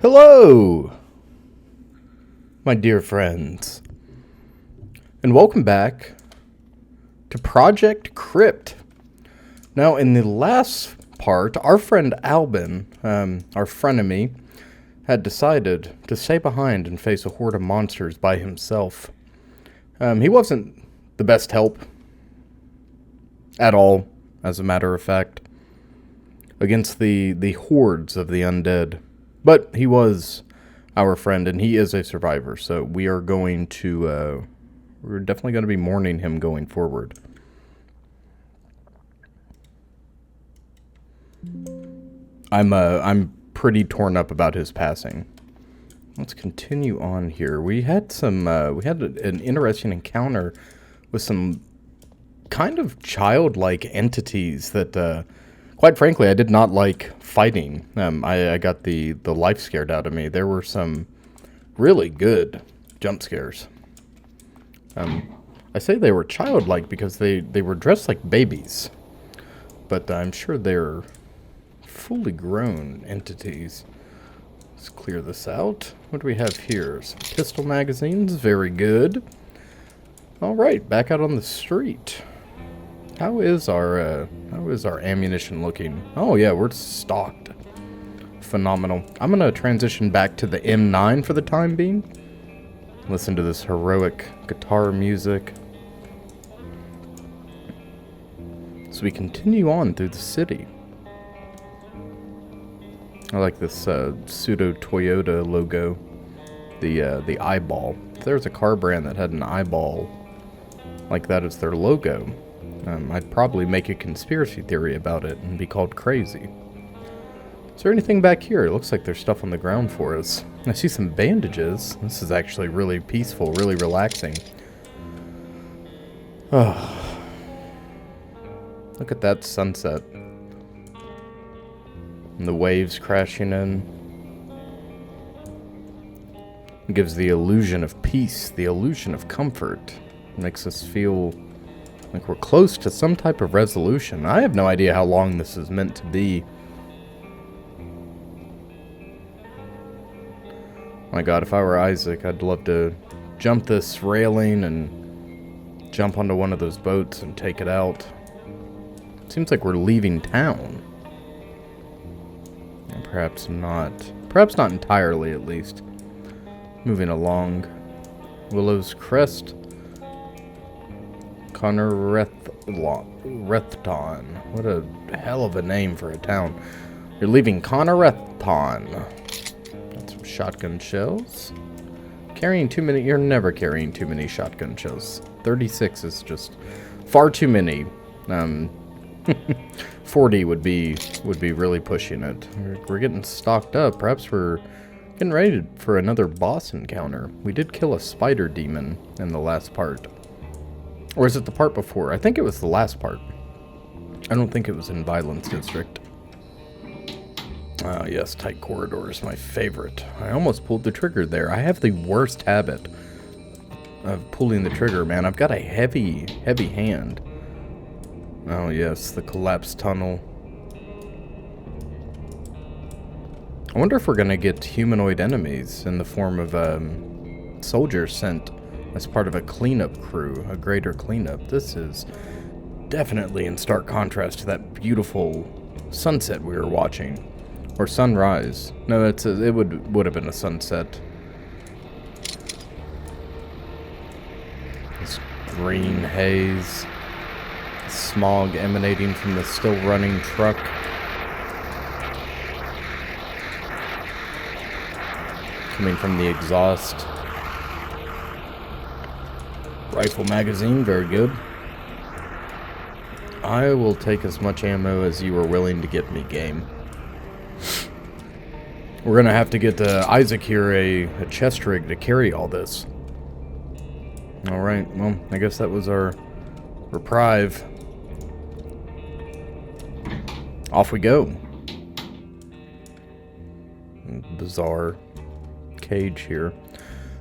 Hello, my dear friends, and welcome back to Project Crypt. Now, in the last part, our friend Albin, our frenemy, had decided to stay behind and face a horde of monsters by himself. He wasn't the best help at all, as a matter of fact, against the hordes of the undead. But he was our friend, and he is a survivor, so we are going to, we're definitely going to be mourning him going forward. I'm pretty torn up about his passing. Let's continue on here. We had an interesting encounter with some kind of childlike entities that, quite frankly, I did not like fighting. I got the life scared out of me. There were some really good jump scares. I say they were childlike because they were dressed like babies. But I'm sure they're fully grown entities. Let's clear this out. What do we have here? Some pistol magazines. Very good. Alright, back out on the street. How is our ammunition looking? Oh yeah, we're stocked. Phenomenal. I'm gonna transition back to the M9 for the time being. Listen to this heroic guitar music. So we continue on through the city. I like this pseudo Toyota logo. The eyeball. If there's a car brand that had an eyeball like that as their logo, I'd probably make a conspiracy theory about it and be called crazy. Is there anything back here? It looks like there's stuff on the ground for us. I see some bandages. This is actually really peaceful, really relaxing. Oh. Look at that sunset. And the waves crashing in. It gives the illusion of peace, the illusion of comfort. It makes us feel like we're close to some type of resolution. I have no idea how long this is meant to be. My God, if I were Isaac, I'd love to jump this railing and jump onto one of those boats and take it out. Seems like we're leaving town. Perhaps not. Perhaps not entirely, at least. Moving along. Willow's Crest. Connorethton. What a hell of a name for a town. You're leaving Connorethton. Got some shotgun shells. Carrying too many. You're never carrying too many shotgun shells. 36 is just far too many. 40 would be really pushing it. We're getting stocked up. Perhaps we're getting ready for another boss encounter. We did kill a spider demon in the last part. Or is it the part before? I think it was the last part. I don't think it was in Violence District. Ah, yes, tight corridors, my favorite. I almost pulled the trigger there. I have the worst habit of pulling the trigger, man. I've got a heavy hand. Oh, yes, the collapsed tunnel. I wonder if we're going to get humanoid enemies in the form of soldiers sent as part of a cleanup crew, a greater cleanup. This is definitely in stark contrast to that beautiful sunset we were watching. Or sunrise. No, it would have been a sunset. This green haze. Smog emanating from the still running truck. Coming from the exhaust. Rifle magazine, very good. I will take as much ammo as you are willing to give me, game. We're gonna have to get Isaac here a chest rig to carry all this. Alright, well, I guess that was our reprieve. Off we go. Bizarre cage here.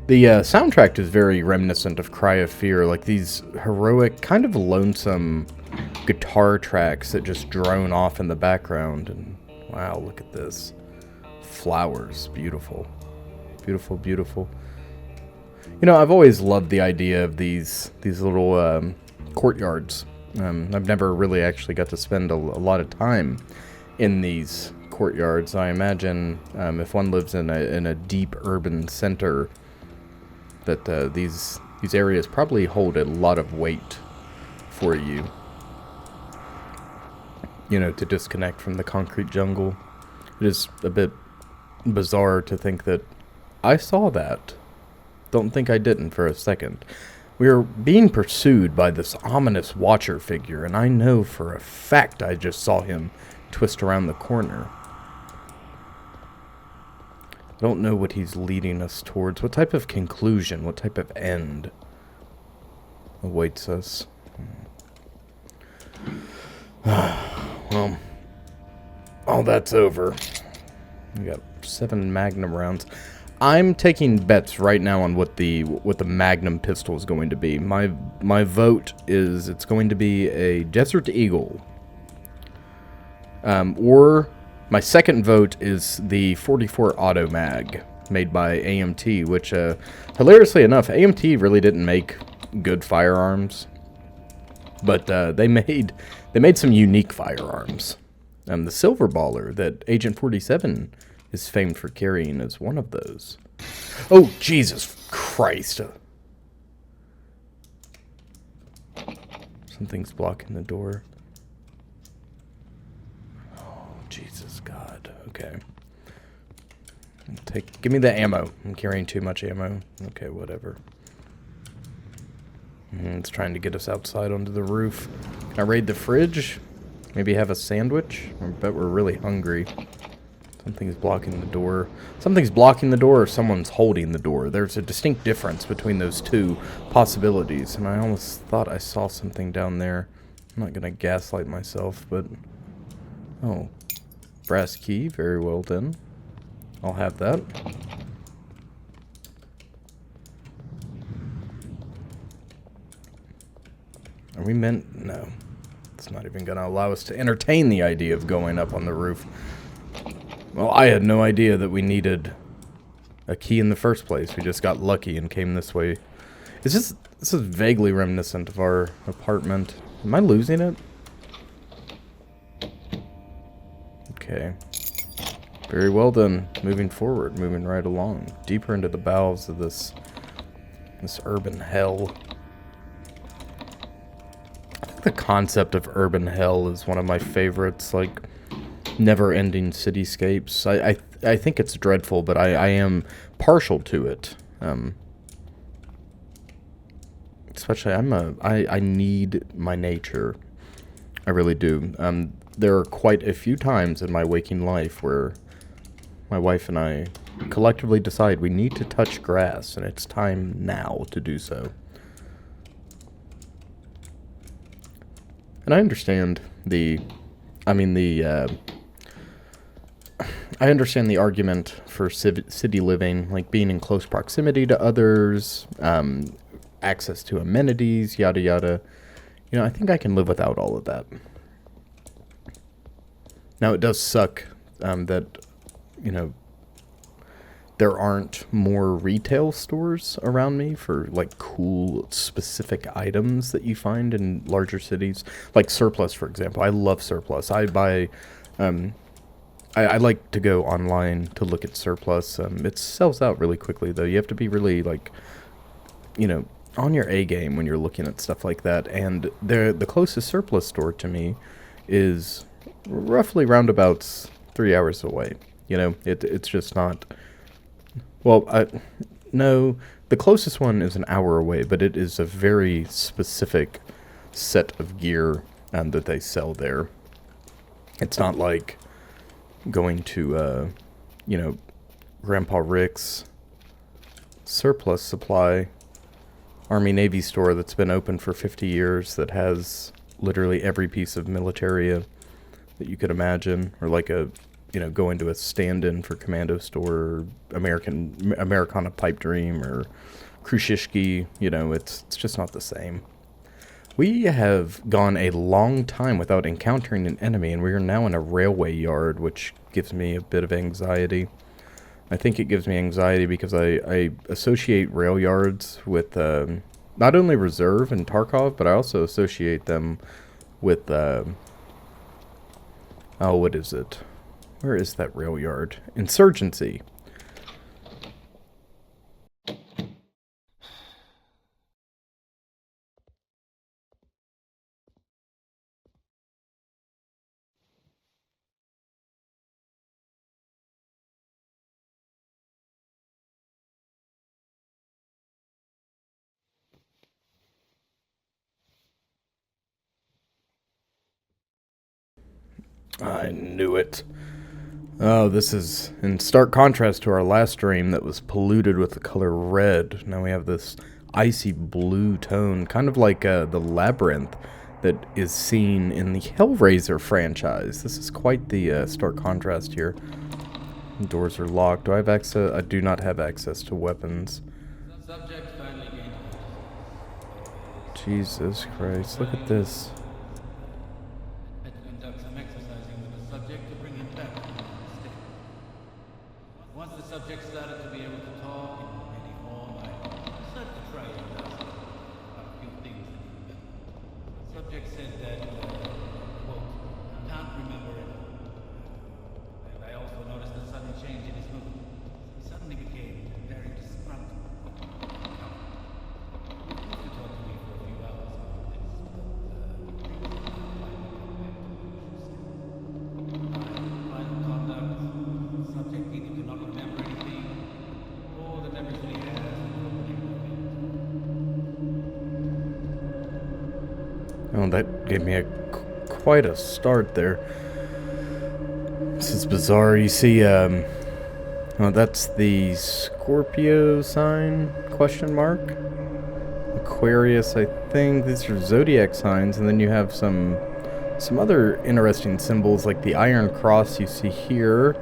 The soundtrack is very reminiscent of Cry of Fear, like these heroic, kind of lonesome guitar tracks that just drone off in the background. And wow, look at this. flowers. Beautiful. Beautiful, beautiful. You know, I've always loved the idea of these little courtyards. I've never really actually got to spend a lot of time in these courtyards. I imagine if one lives in a deep urban center, that these areas probably hold a lot of weight for you. You know, to disconnect from the concrete jungle. It is a bit bizarre to think that I saw that. Don't think I didn't for a second. We are being pursued by this ominous watcher figure, and I know for a fact I just saw him twist around the corner. I don't know what he's leading us towards. What type of conclusion, what type of end awaits us? Well, all that's over. We got 7 Magnum rounds. I'm taking bets right now on what the Magnum pistol is going to be. My vote is it's going to be a Desert Eagle. Or my second vote is the 44 Auto Mag made by AMT, which hilariously enough, AMT really didn't make good firearms, but they made some unique firearms. The Silver Baller that Agent 47 is famed for carrying is one of those. Oh, Jesus Christ. Something's blocking the door. Oh, Jesus God. Okay. Give me the ammo. I'm carrying too much ammo. Okay, whatever. It's trying to get us outside onto the roof. Can I raid the fridge? Maybe have a sandwich? I bet we're really hungry. Something's blocking the door. Something's blocking the door or someone's holding the door. There's a distinct difference between those two possibilities. And I almost thought I saw something down there. I'm not going to gaslight myself, but... Oh. Brass key. Very well done. I'll have that. Are we meant... No. It's not even going to allow us to entertain the idea of going up on the roof. Well, I had no idea that we needed a key in the first place. We just got lucky and came this way. This is vaguely reminiscent of our apartment. Am I losing it? Okay. Very well then. Moving forward, moving right along. Deeper into the bowels of this urban hell. I think the concept of urban hell is one of my favorites, like never-ending cityscapes. I think it's dreadful, but I am partial to it. Especially, I need my nature. I really do. There are quite a few times in my waking life where my wife and I collectively decide we need to touch grass, and it's time now to do so. And I understand I understand the argument for city living, like being in close proximity to others, access to amenities, yada yada. You know, I think I can live without all of that. Now, it does suck that, you know, there aren't more retail stores around me for, like, cool, specific items that you find in larger cities. Like Surplus, for example. I love Surplus. I buy... I like to go online to look at Surplus. It sells out really quickly, though. You have to be really, like, you know, on your A game when you're looking at stuff like that. And the closest Surplus store to me is roughly roundabouts 3 hours away. You know, it's just not... Well, no, the closest one is an hour away, but it is a very specific set of gear that they sell there. It's not like going to, you know, Grandpa Rick's surplus supply Army-Navy store that's been open for 50 years that has literally every piece of militaria that you could imagine, or like a, you know, going to a stand-in for Commando store, or Americana Pipe Dream, or Krushishki. You know, it's just not the same. We have gone a long time without encountering an enemy, and we are now in a railway yard, which gives me a bit of anxiety. I think it gives me anxiety because I associate rail yards with not only Reserve and Tarkov, but I also associate them with, oh, what is it? Where is that rail yard? Insurgency. I knew it. Oh, this is in stark contrast to our last stream that was polluted with the color red. Now we have this icy blue tone, kind of like the labyrinth that is seen in the Hellraiser franchise. This is quite the stark contrast here. Doors are locked. Do I have access? I do not have access to weapons. Jesus Christ, look at this. Once the subject started to be able to talk in any form, I decided to try it out. A few things that he remembered. The subject said that, quote, can't remember it. And I also noticed a sudden change in his mood. He suddenly became very disgruntled. He used to talk to me for a few hours after this, but things did not finally come back to the usual state. My final conduct, the subject either did not remember anything, or the memories that he has were Oh, that gave me quite a start there. This is bizarre. You see, oh, that's the Scorpio sign, question mark? Aquarius, I think. These are zodiac signs, and then you have some other interesting symbols, like the Iron Cross you see here,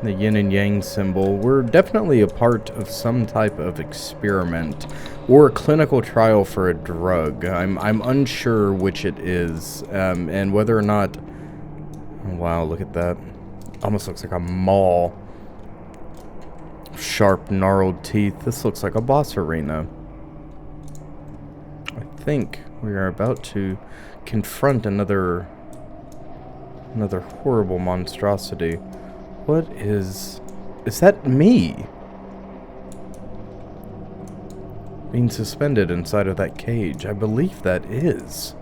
the yin and yang symbol. We're definitely a part of some type of experiment or a clinical trial for a drug. I'm unsure which it is, and whether or not... Oh, wow, look at that. Almost looks like a maw. Sharp, gnarled teeth. This looks like a boss arena. I think we are about to confront another horrible monstrosity. What is that me? Being suspended inside of that cage. I believe that is.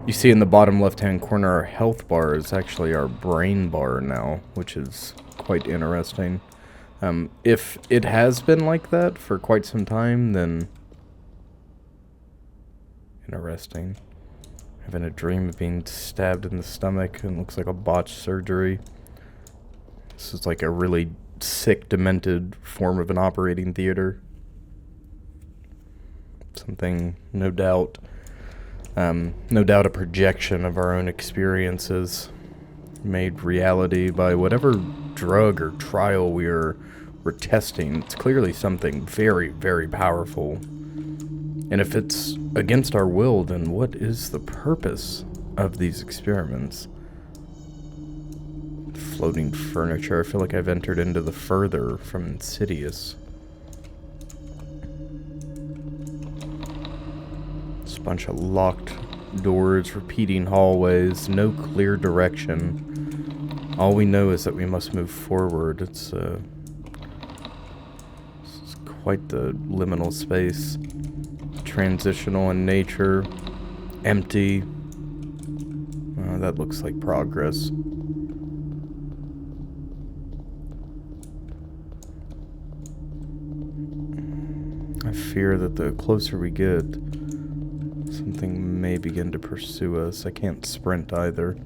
You see in the bottom left-hand corner, our health bar is actually our brain bar now, which is quite interesting. If it has been like that for quite some time, then... Interesting. Having a dream of being stabbed in the stomach and looks like a botched surgery. This is like a really sick, demented form of an operating theater. Something, no doubt a projection of our own experiences made reality by whatever drug or trial we're testing. It's clearly something very, very powerful. And if it's against our will, then what is the purpose of these experiments? Floating furniture. I feel like I've entered into the further from Insidious. Just a bunch of locked doors, repeating hallways, no clear direction. All we know is that we must move forward. It's quite the liminal space. Transitional in nature. Empty. That looks like progress. I fear that the closer we get, something may begin to pursue us. I can't sprint either.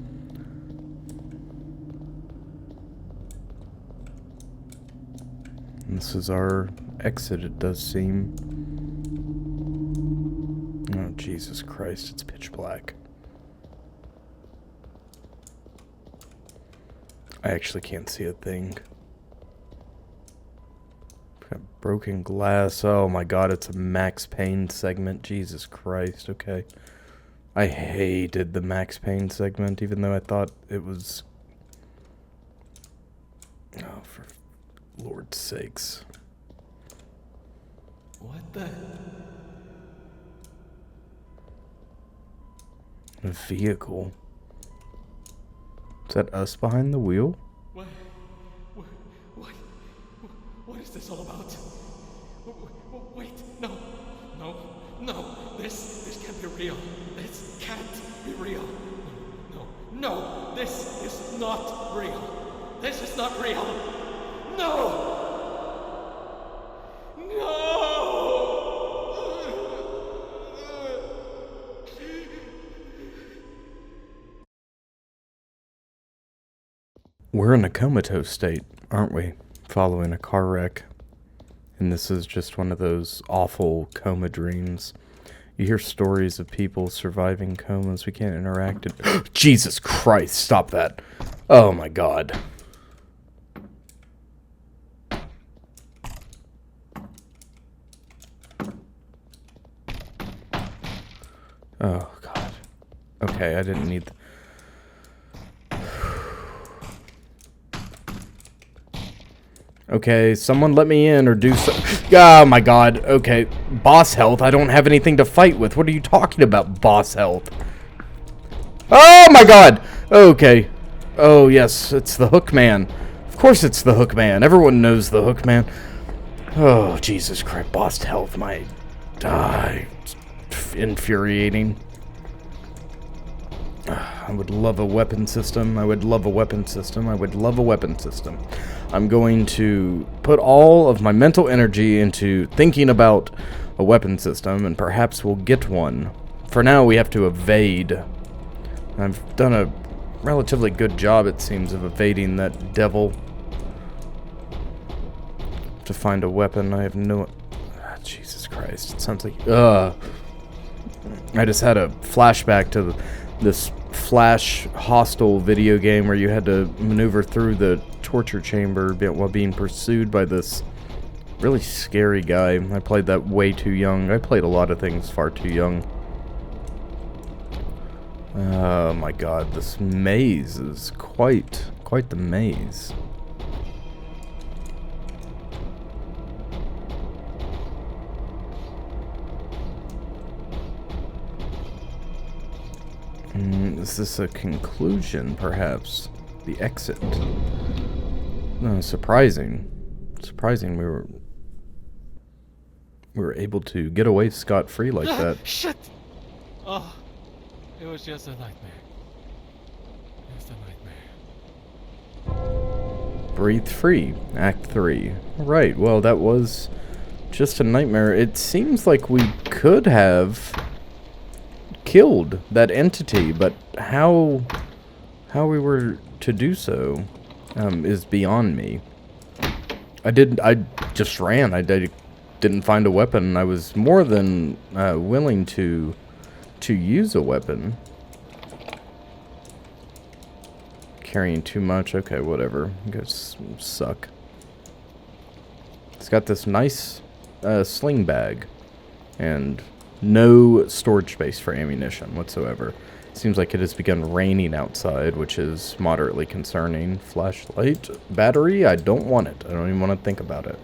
And this is our exit, it does seem. Oh, Jesus Christ, it's pitch black. I actually can't see a thing. Got broken glass. Oh my god, it's a Max Payne segment. Jesus Christ, okay. I hated the Max Payne segment, even though I thought it was... Oh, for Lord's sakes. What the? A vehicle. Is that us behind the wheel? What? What is this all about? Wait, no, this can't be real. This can't be real. No, this is not real. This is not real. No! We're in a comatose state, aren't we? Following a car wreck. And this is just one of those awful coma dreams. You hear stories of people surviving comas. We can't interact. Jesus Christ, stop that. Oh my god. Oh god. Okay, I didn't need... Okay, someone let me in or do so. Oh my god. Okay, boss health. I don't have anything to fight with. What are you talking about, boss health? Oh my god. Okay. Oh yes, it's the Hook Man. Of course it's the Hook Man. Everyone knows the Hook Man. Oh, Jesus Christ. Boss health. My... infuriating. I would love a weapon system. I would love a weapon system. I would love a weapon system. I'm going to put all of my mental energy into thinking about a weapon system, and perhaps we'll get one. For now, we have to evade. I've done a relatively good job, it seems, of evading that devil. To find a weapon, I have no... Jesus Christ, it sounds like... I just had a flashback to this Flash Hostile video game where you had to maneuver through the torture chamber while being pursued by this really scary guy. I played that way too young. I played a lot of things far too young. Oh my god, this maze is quite the maze. Is this a conclusion, perhaps? The exit? No, surprising. Surprising we were able to get away scot-free like that. Shit! Oh, it was just a nightmare. Just a nightmare. Breathe free. Act 3. Right, well, that was just a nightmare. It seems like we could have killed that entity, but how we were to do so is beyond me. I just ran. I didn't find a weapon. I was more than willing to use a weapon. Carrying too much. Okay, whatever. You guys suck. It's got this nice sling bag and no storage space for ammunition whatsoever. Seems like it has begun raining outside, which is moderately concerning. Flashlight, battery, I don't want it. I don't even want to think about it.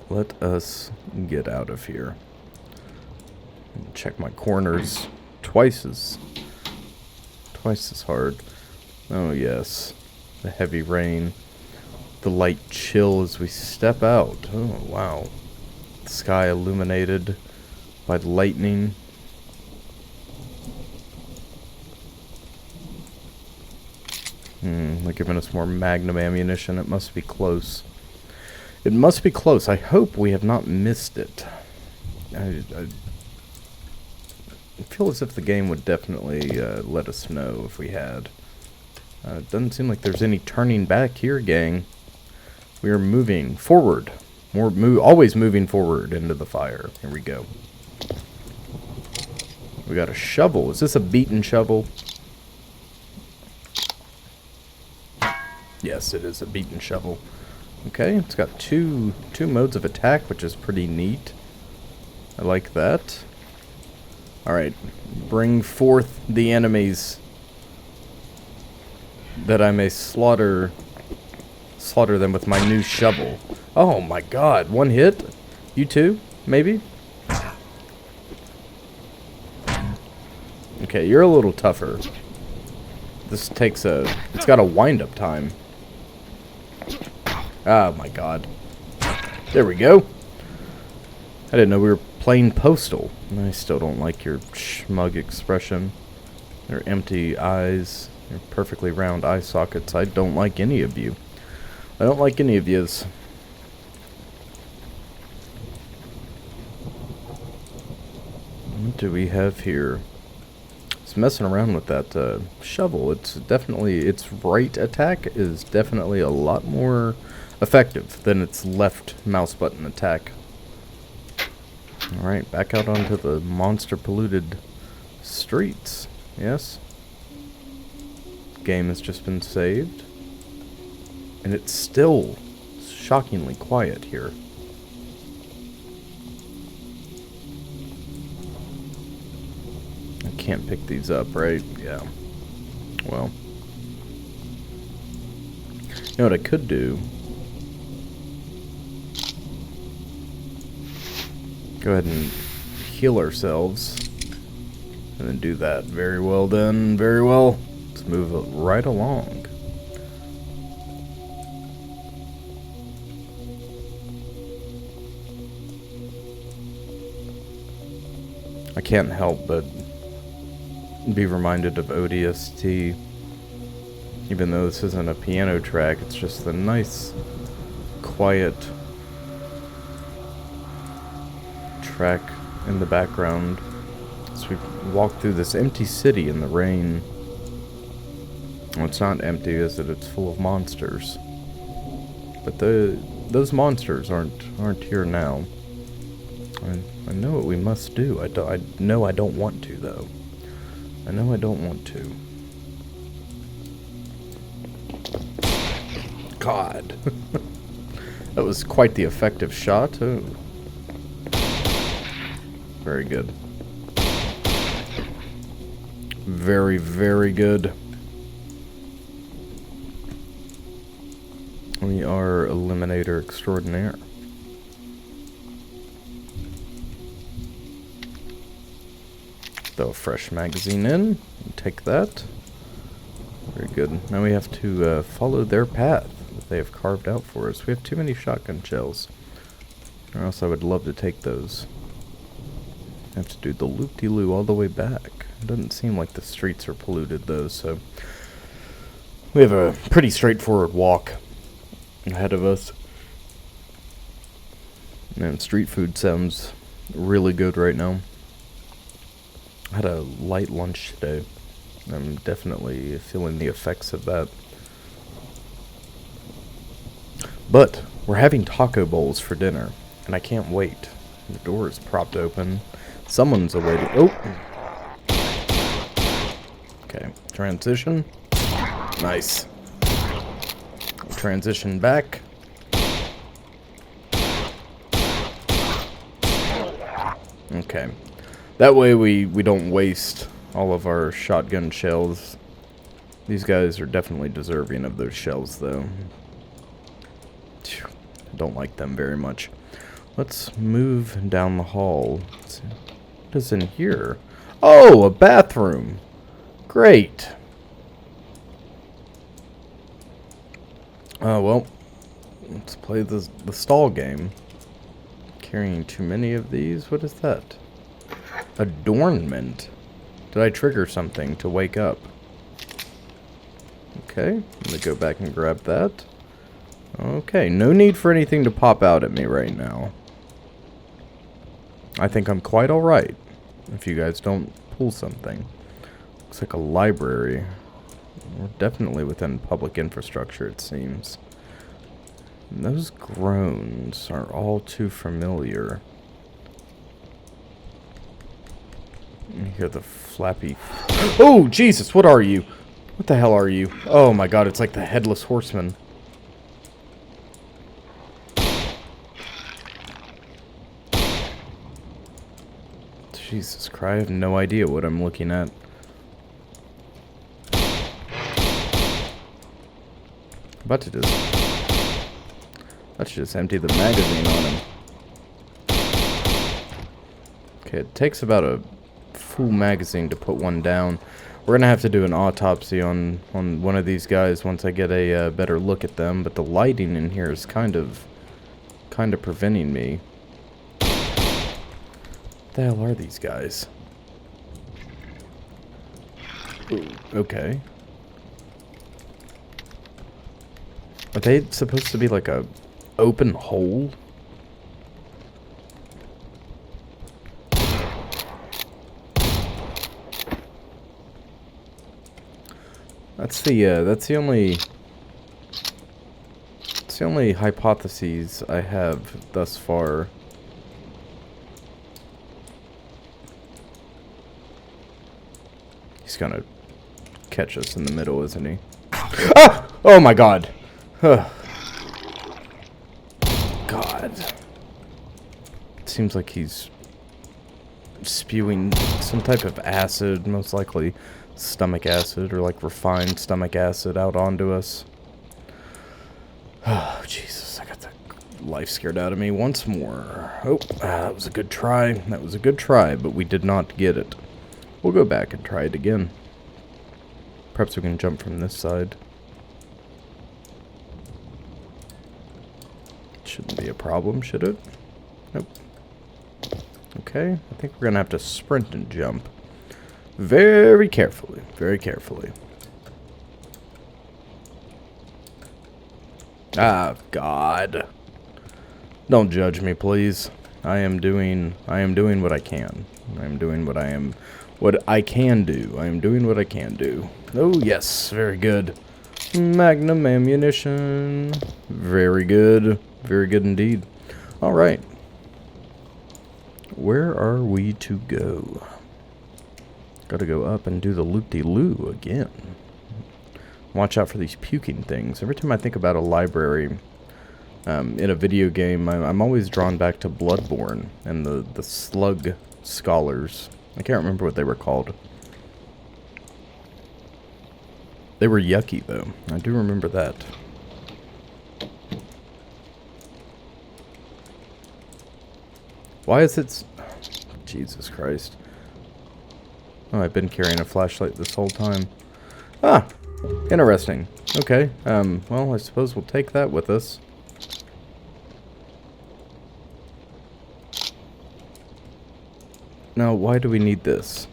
Let us get out of here. Check my corners twice as hard. Oh yes, the heavy rain, the light chill as we step out. Oh wow. The sky illuminated by the lightning. They're giving us more magnum ammunition. It must be close. It must be close. I hope we have not missed it. I feel as if the game would definitely let us know if we had. It doesn't seem like there's any turning back here, gang. We are moving forward. Always moving forward into the fire. Here we go. We got a shovel. Is this a beaten shovel? Yes, it is a beaten shovel. Okay, it's got two modes of attack, which is pretty neat. I like that. Alright, bring forth the enemies that I may slaughter them with my new shovel. Oh my god, one hit? You too? Maybe? Okay, you're a little tougher. This takes it's got a wind-up time. Oh my god. There we go. I didn't know we were playing Postal. I still don't like your smug expression. Your empty eyes. Your perfectly round eye sockets. I don't like any of you. I don't like any of yous. What do we have here? It's messing around with that shovel. It's definitely, its right attack is definitely a lot more effective than its left mouse button attack. Alright, back out onto the monster polluted streets. Yes? Game has just been saved. And it's still shockingly quiet here. I can't pick these up, right? Yeah. Well. You know what I could do? Go ahead and heal ourselves. And then do that. Very well done. Very well. Let's move it right along. I can't help but be reminded of ODST. Even though this isn't a piano track, it's just the nice, quiet track in the background as we walk through this empty city in the rain. Well, it's not empty, is it? It's full of monsters. But those monsters aren't here now. I know what we must do. I know I don't want to, though. I know I don't want to. God. That was quite the effective shot. Oh. Very good. Very, very good. We are Eliminator Extraordinaire. Throw a fresh magazine in. Take that. Very good. Now we have to follow their path that they have carved out for us. We have too many shotgun shells. Or else I would love to take those. I have to do the loop-de-loo all the way back. It doesn't seem like the streets are polluted though, so we have a pretty straightforward walk ahead of us. Man, street food sounds really good right now. I had a light lunch today. I'm definitely feeling the effects of that. But we're having taco bowls for dinner, and I can't wait. The door is propped open. Someone's awaiting. Oh! Okay, transition. Nice. Transition back. Okay. That way we don't waste all of our shotgun shells. These guys are definitely deserving of those shells, though. Don't like them very much. Let's move down the hall. Let's see. What is in here? Oh, a bathroom. Great. Well, let's play the stall game. Carrying too many of these? What is that? Adornment. Did I trigger something to wake up? Okay, I'm gonna go back and grab that. Okay, no need for anything to pop out at me right now. I think I'm quite alright if you guys don't pull something. Looks like a library. We're definitely within public infrastructure, it seems. And those groans are all too familiar. You hear the flappy... Oh, Jesus, what are you? What the hell are you? Oh my god, it's like the Headless Horseman. Jesus Christ, I have no idea what I'm looking at. About to just... Let's just empty the magazine on him. Okay, it takes about a full magazine to put one down. We're gonna have to do an autopsy on one of these guys once I get a better look at them, but the lighting in here is kind of preventing me. What the hell are these guys? Ooh, okay. Are they supposed to be like a open hole? That's the only hypotheses I have thus far. He's gonna catch us in the middle, isn't he? Ah! Oh my god. God. It seems like he's spewing some type of acid, most likely stomach acid or like refined stomach acid out onto us. Oh, Jesus, I got the life scared out of me once more. Oh, that was a good try. That was a good try, but we did not get it. We'll go back and try it again. Perhaps we can jump from this side. Shouldn't be a problem, should it? Nope. Okay, I think we're gonna have to sprint and jump. Very carefully, very carefully. Ah, God. Don't judge me, please. I am doing what I can. I am doing what I can do. I am doing what I can do. Oh, yes, very good. Magnum ammunition. Very good. Very good indeed. All right. Where are we to go? Gotta go up and do the loop-de-loo again. Watch out for these puking things. Every time I think about a library in a video game, I'm always drawn back to Bloodborne and the slug scholars. I can't remember what they were called. They were yucky, though. I do remember that. Why is it... Jesus Christ. Oh, I've been carrying a flashlight this whole time. Ah! Interesting. Okay, well, I suppose we'll take that with us. Now, why do we need this?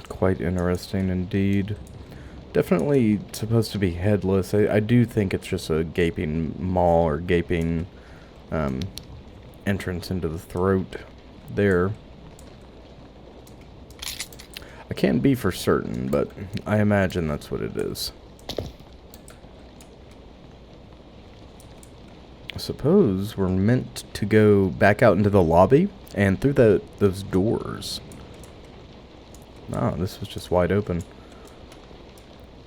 Quite interesting indeed. Definitely supposed to be headless. I do think it's just a gaping maw or gaping entrance into the throat there. I can't be for certain, but I imagine that's what it is. I suppose we're meant to go back out into the lobby and through those doors. Oh, this was just wide open.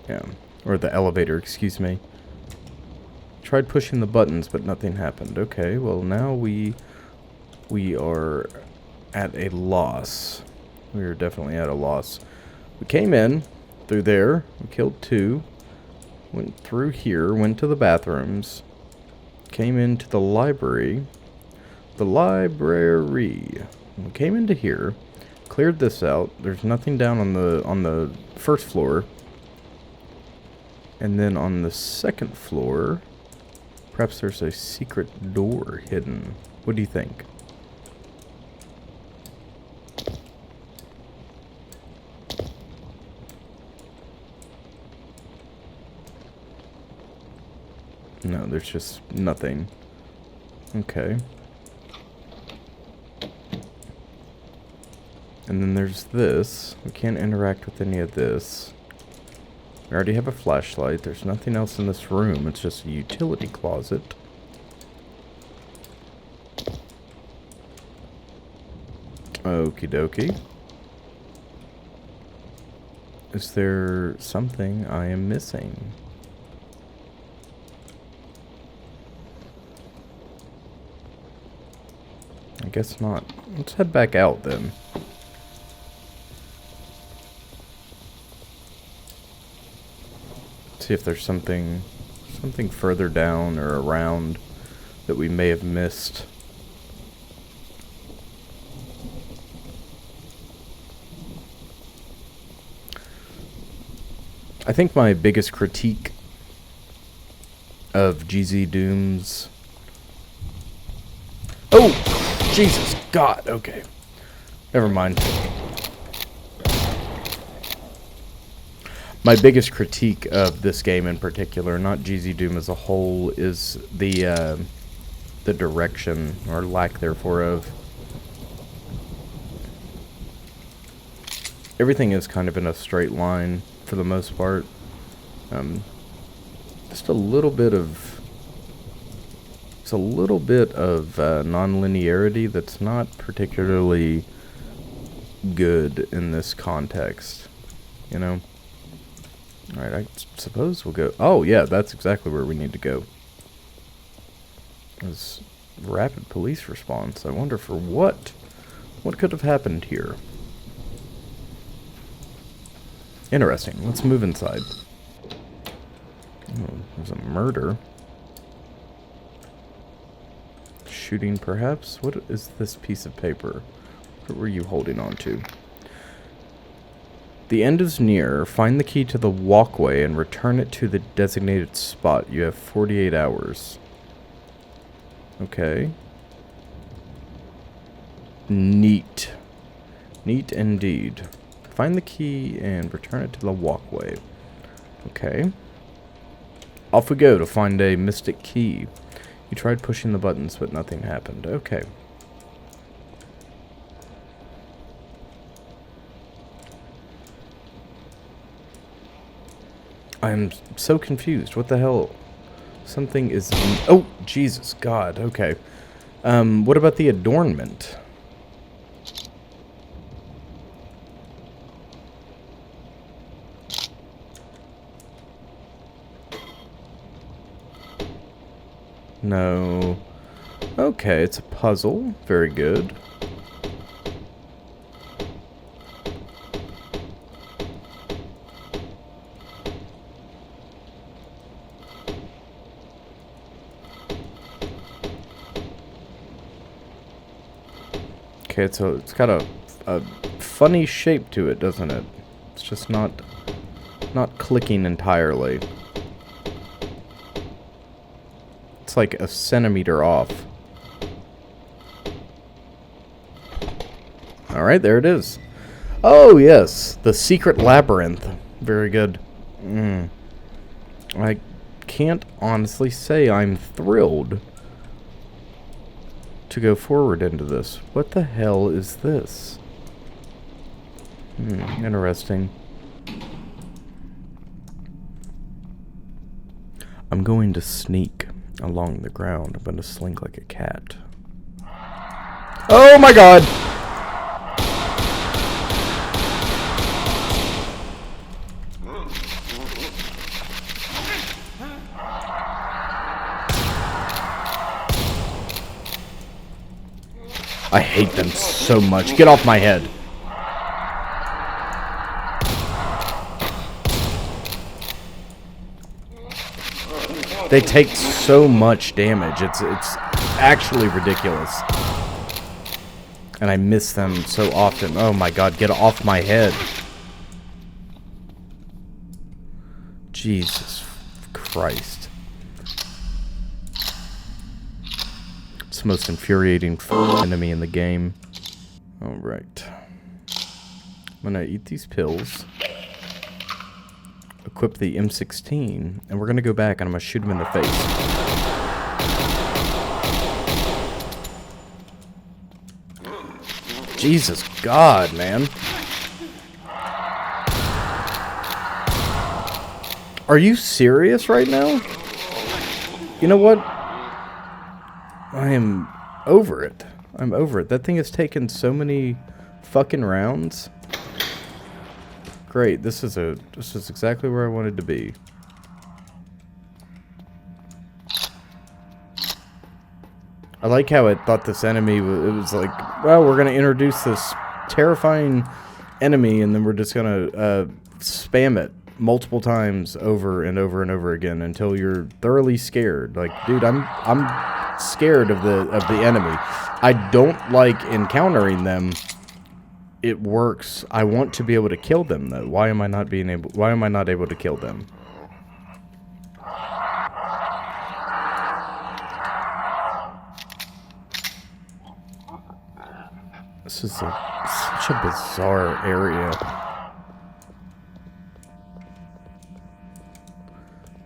Yeah, or the elevator, excuse me. Tried pushing the buttons, but nothing happened. Okay, well now we are at a loss. We are definitely at a loss. We came in through there. We killed 2. Went through here. Went to the bathrooms. Came into the library. The library. We came into here. Cleared this out. There's nothing down on the first floor. And then on the second floor, perhaps there's a secret door hidden. What do you think? No, there's just nothing. Okay. And then there's this. We can't interact with any of this. We already have a flashlight. There's nothing else in this room. It's just a utility closet. Okie dokie. Is there something I am missing? I guess not. Let's head back out then. See if there's something further down or around that we may have missed. I think my biggest critique of GZ Doom's... Oh! Jesus God! Okay. Never mind. My biggest critique of this game in particular, not GZ Doom as a whole, is the direction, or lack therefore of. Everything is kind of in a straight line for the most part. Just a little bit of non-linearity that's not particularly good in this context, you know. All right, I suppose we'll go. Oh yeah, that's exactly where we need to go. This rapid police response. I wonder for what? What could have happened here? Interesting. Let's move inside. Oh, there's a murder. Shooting, perhaps? What is this piece of paper? What were you holding on to? The end is near. Find the key to the walkway and return it to the designated spot. You have 48 hours. Okay. Neat. Neat indeed. Find the key and return it to the walkway. Okay. Off we go to find a mystic key. You tried pushing the buttons, but nothing happened. Okay. I'm so confused. What the hell? Something is... Oh, Jesus God. Okay. What about the adornment? No. Okay, it's a puzzle. Very good. Okay, it's got a funny shape to it, doesn't it? It's just not clicking entirely. It's like a centimeter off. Alright, there it is. Oh, yes. The secret labyrinth. Very good. I can't honestly say I'm thrilled to go forward into this. What the hell is this? Interesting. I'm going to sneak along the ground. I'm going to slink like a cat. Oh my God! I hate them so much. Get off my head. They take so much damage. It's actually ridiculous. And I miss them so often. Oh my God, get off my head. Jesus Christ. It's the most infuriating enemy in the game. Alright. I'm gonna eat these pills. Equip the M16, and we're gonna go back and I'm gonna shoot him in the face. Jesus God, man. Are you serious right now? You know what? I am over it. I'm over it. That thing has taken so many fucking rounds. Great. This is exactly where I wanted to be. I like how it thought this enemy it was like, well, we're gonna introduce this terrifying enemy, and then we're just gonna spam it multiple times over and over and over again until you're thoroughly scared. Like, dude, I'm scared of the enemy. I don't like encountering them. It works. I want to be able to kill them though. Why am I not able to kill them? This is such a bizarre area.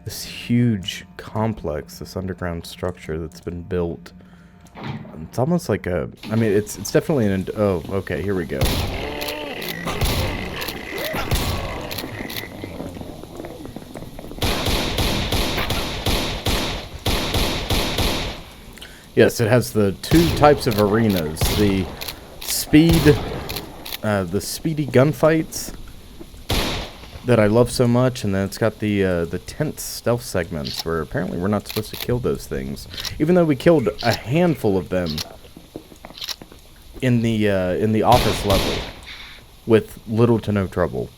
This huge complex, this underground structure that's been built. It's almost like a... I mean, it's definitely an... Oh, okay, here we go. Yes, it has the two types of arenas. The speedy gunfights that I love so much, and then it's got the tense stealth segments where apparently we're not supposed to kill those things, even though we killed a handful of them in the office level with little to no trouble.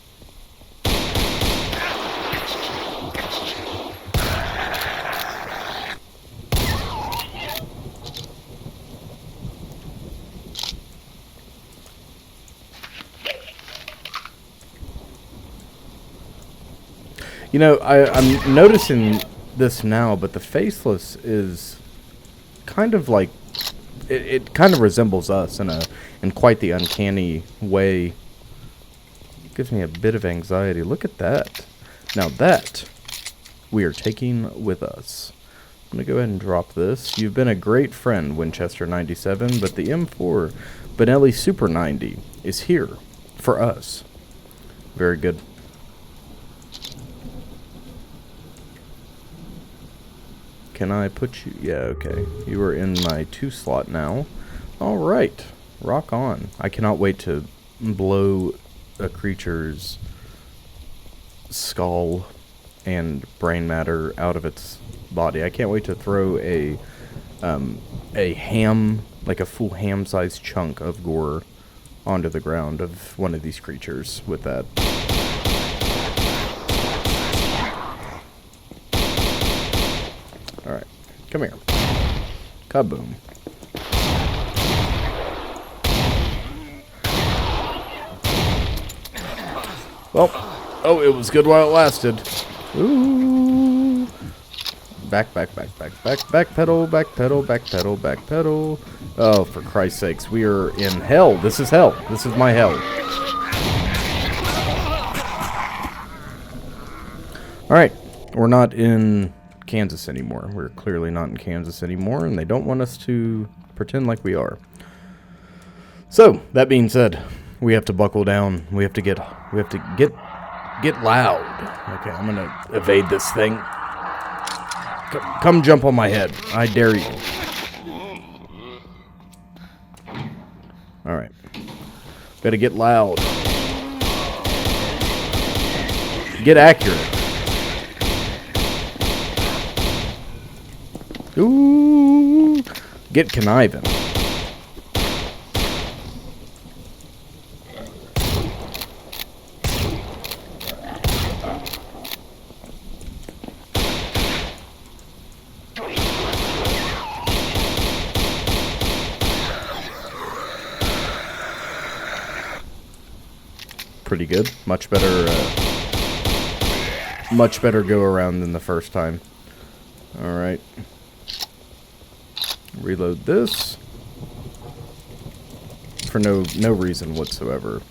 You know, I'm noticing this now, but the Faceless is kind of like... It kind of resembles us in quite the uncanny way. It gives me a bit of anxiety. Look at that. Now that we are taking with us. I'm going to go ahead and drop this. You've been a great friend, Winchester 97, but the M4 Benelli Super 90 is here for us. Very good. Can I put you... Yeah, okay. You are in my 2 slot now. Alright. Rock on. I cannot wait to blow a creature's skull and brain matter out of its body. I can't wait to throw a ham, like a full ham-sized chunk of gore onto the ground of one of these creatures with that. Alright, come here. Kaboom. Well, oh, it was good while it lasted. Ooh. Back pedal, back pedal. Oh, for Christ's sakes, we are in hell. This is hell. This is my hell. Alright, we're not in Kansas anymore. We're clearly not in Kansas anymore, and they don't want us to pretend like we are. So, that being said, we have to buckle down. We have to get loud. Okay, I'm gonna evade this thing. Come jump on my head. I dare you. Alright. Gotta get loud. Get accurate. Ooh. Get conniving. Pretty good. Much better go around than the first time. Alright. Reload this. For no reason whatsoever.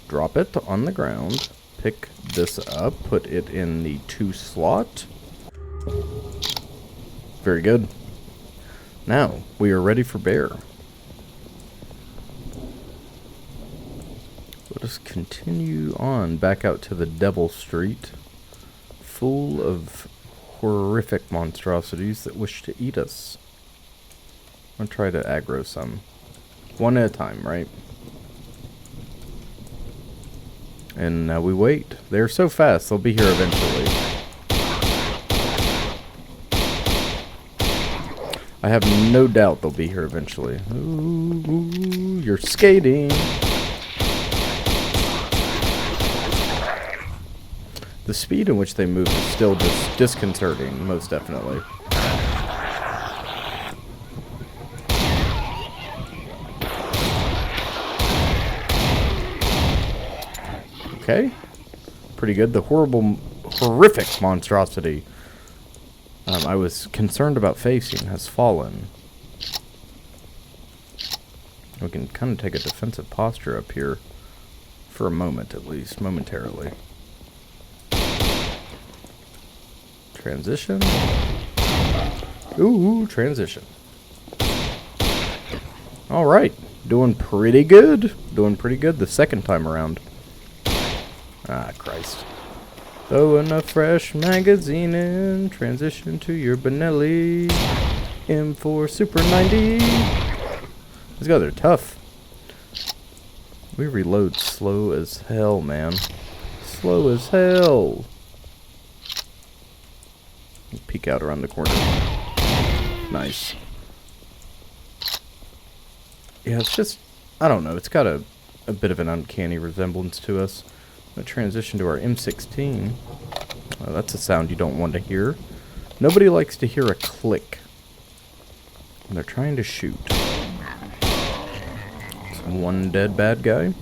Drop it on the ground. Pick this up. Put it in the 2 slot. Very good. Now, we are ready for bear. Let us continue on back out to the Devil Street, full of horrific monstrosities that wish to eat us. I'm going to try to aggro some. One at a time, right? And we wait. They're so fast, they'll be here eventually. I have no doubt they'll be here eventually. Ooh, you're skating. The speed in which they move is still just disconcerting, most definitely. Okay. Pretty good. The horrific monstrosity I was concerned about facing has fallen. We can kind of take a defensive posture up here for a moment, at least, momentarily. Transition. Ooh, transition. Alright. Doing pretty good. Doing pretty good the second time around. Ah, Christ. Throw in a fresh magazine and transition to your Benelli. M4 Super 90. These guys are tough. We reload slow as hell, man. Slow as hell. Peek out around the corner. Nice. Yeah, it's just, I don't know, it's got a bit of an uncanny resemblance to us. I'm going to transition to our M16. That's a sound you don't want to hear. Nobody likes to hear a click when they're trying to shoot. One dead bad guy.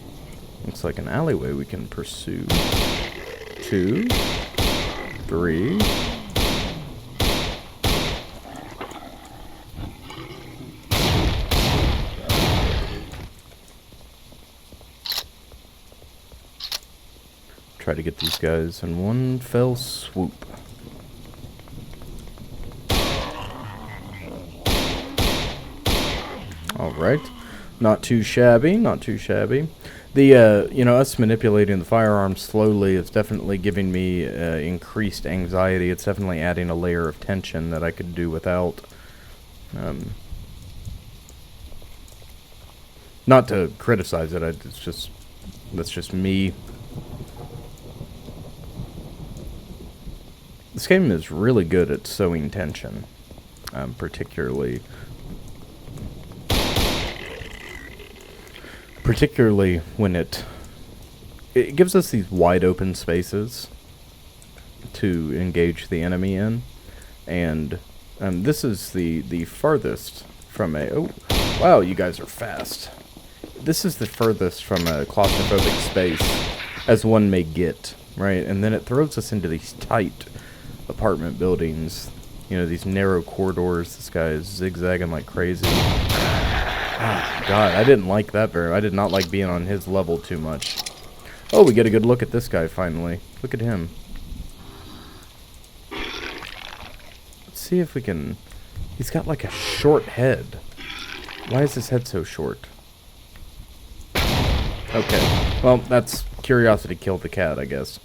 Looks like an alleyway we can pursue. 2, 3. Try to get these guys in one fell swoop. Alright. Not too shabby, not too shabby. The, you know, us manipulating the firearm slowly is definitely giving me increased anxiety. It's definitely adding a layer of tension that I could do without. Not to criticize it, it's just, that's just me. This game is really good at sowing tension, particularly when it gives us these wide open spaces to engage the enemy in, and this is the farthest from a, oh wow, you guys are fast. This is the furthest from a claustrophobic space as one may get, right? And then it throws us into these tight apartment buildings, you know, these narrow corridors. This guy is zigzagging like crazy. Oh, God, I didn't like that I did not like being on his level too much. Oh, we get a good look at this guy finally. Look at him. Let's see if we can... He's got like a short head. Why is his head so short? Okay, well, that's curiosity killed the cat, I guess.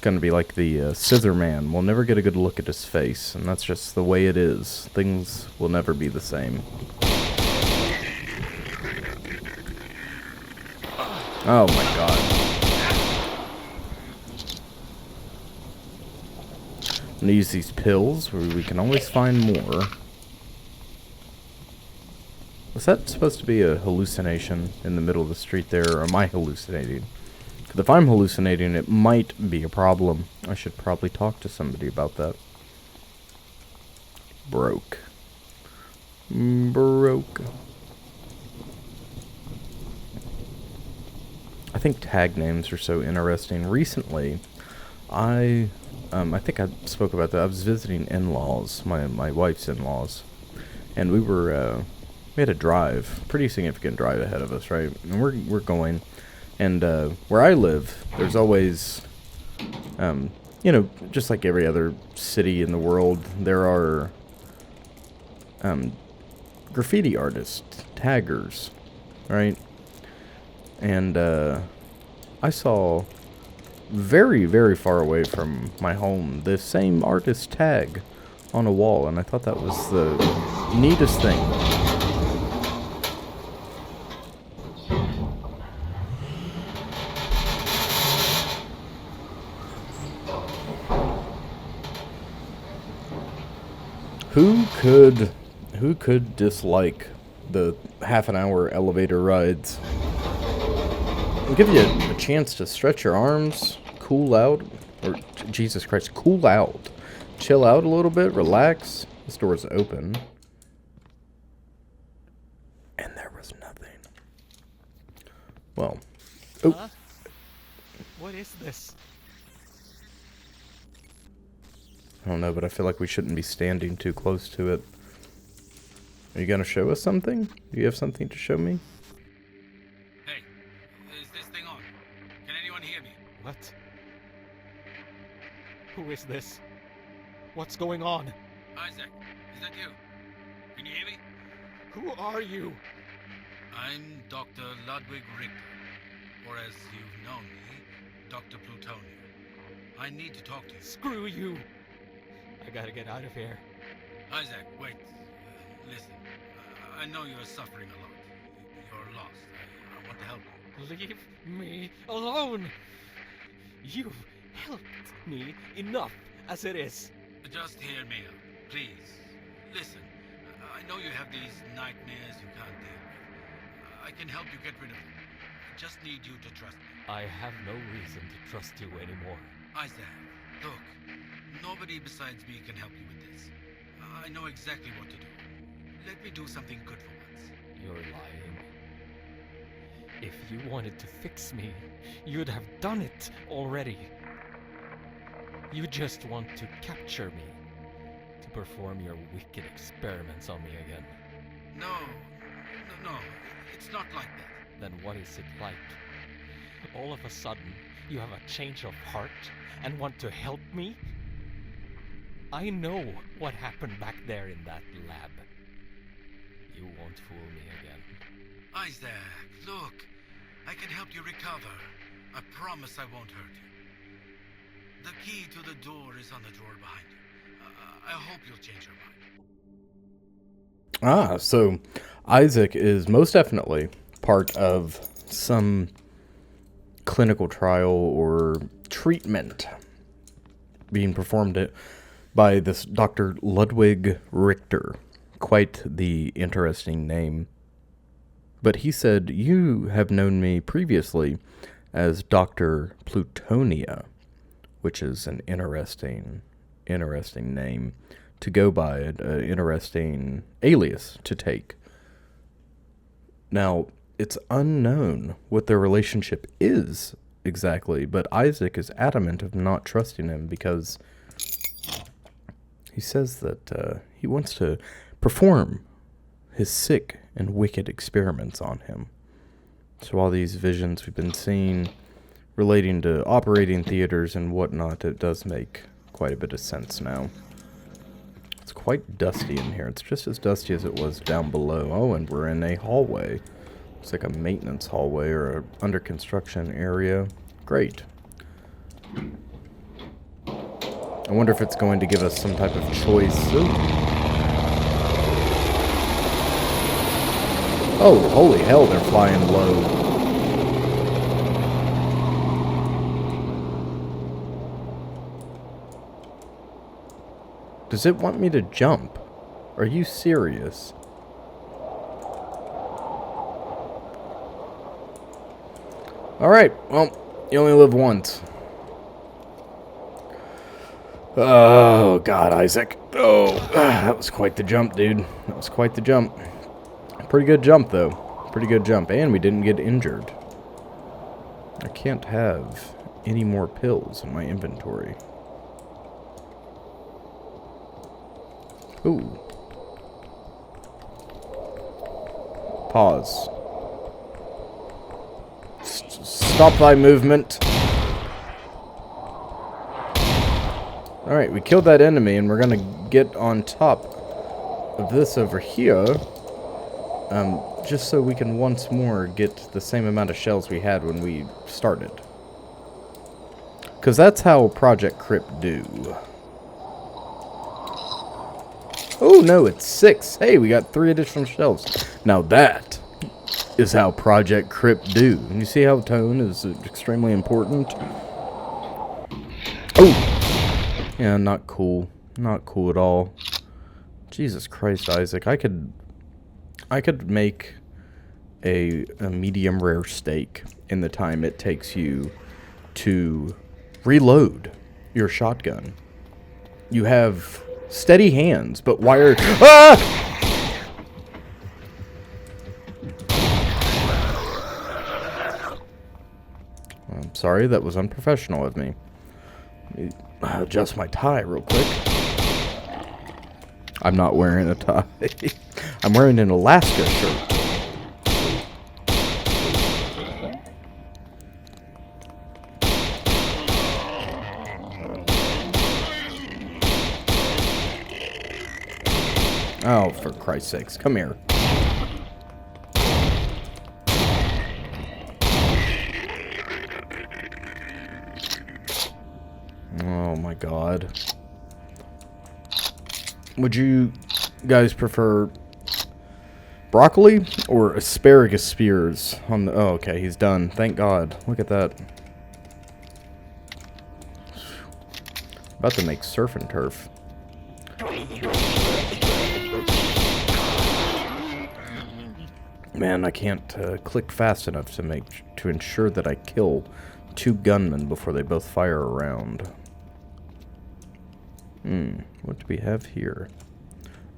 Going to be like the Scissor Man. We'll never get a good look at his face, and that's just the way it is. Things will never be the same. Oh my God. I'm going to use these pills where we can always find more. Was that supposed to be a hallucination in the middle of the street there, or am I hallucinating? If I'm hallucinating, it might be a problem. I should probably talk to somebody about that. Broke. Broke. I think tag names are so interesting. Recently, I think I spoke about that. I was visiting in-laws, my wife's in-laws, and we had a drive, pretty significant drive ahead of us, right? And we're going. And where I live, there's always, you know, just like every other city in the world, there are graffiti artists, taggers, right? And I saw very, very far away from my home the same artist tag on a wall, and I thought that was the neatest thing. Who could dislike the half an hour elevator rides? It'll give you a chance to stretch your arms, cool out, or Jesus Christ, cool out. Chill out a little bit, relax. This door's open. And there was nothing. Well. Oh. Huh? What is this? I don't know, but I feel like we shouldn't be standing too close to it. Are you gonna show us something? Do you have something to show me? Hey, is this thing on? Can anyone hear me? What? Who is this? What's going on? Isaac, is that you? Can you hear me? Who are you? I'm Dr. Ludwig Richter, or as you've known me, Dr. Plutonia. I need to talk to you. Screw you! I gotta get out of here. Isaac, wait. Listen, I know you're suffering a lot. You're lost. I want to help you. Leave me alone! You've helped me enough as it is. Just hear me out, please. Listen, I know you have these nightmares you can't deal with. I can help you get rid of them. I just need you to trust me. I have no reason to trust you anymore. Isaac, look. Nobody besides me can help you with this. I know exactly what to do. Let me do something good for once. You're lying. If you wanted to fix me, you'd have done it already. You just want to capture me, to perform your wicked experiments on me again. No, it's not like that. Then what is it like? All of a sudden, you have a change of heart and want to help me? I know what happened back there in that lab. You won't fool me again. Isaac, look. I can help you recover. I promise I won't hurt you. The key to the door is on the drawer behind you. I hope you'll change your mind. Ah, so Isaac is most definitely part of some clinical trial or treatment being performed by this Dr. Ludwig Richter. Quite the interesting name. But he said, you have known me previously as Dr. Plutonia, which is an interesting name to go by, an interesting alias to take. Now, it's unknown what their relationship is exactly, but Isaac is adamant of not trusting him because he says that he wants to perform his sick and wicked experiments on him. So all these visions we've been seeing relating to operating theaters and whatnot, it does make quite a bit of sense now. It's quite dusty in here. It's just as dusty as it was down below. Oh, and we're in a hallway. It's like a maintenance hallway or a under construction area. Great. I wonder if it's going to give us some type of choice. Ooh. Oh, holy hell, they're flying low. Does it want me to jump? Are you serious? Alright, well, you only live once. Oh, God, Isaac. Oh, that was quite the jump, dude. That was quite the jump. Pretty good jump, though. Pretty good jump. And we didn't get injured. I can't have any more pills in my inventory. Ooh. Pause. Stop thy movement. Alright, we killed that enemy, and we're gonna get on top of this over here. Just so we can once more get the same amount of shells we had when we started. Because that's how Project Crypt do. Oh no, it's 6. Hey, we got 3 additional shells. Now that is how Project Crypt do. And you see how tone is extremely important? Oh! Yeah, not cool. Not cool at all. Jesus Christ, Isaac. I could make a medium rare steak in the time it takes you to reload your shotgun. You have steady hands, but why are... Ah! I'm sorry, that was unprofessional of me. Let me adjust my tie real quick. I'm not wearing a tie. I'm wearing an Alaska shirt. Oh, for Christ's sakes, come here. Oh my God. Would you guys prefer broccoli or asparagus spears on the... Oh, okay, he's done. Thank God. Look at that. About to make surf and turf. Man, I can't click fast enough to ensure that I kill 2 gunmen before they both fire around. What do we have here?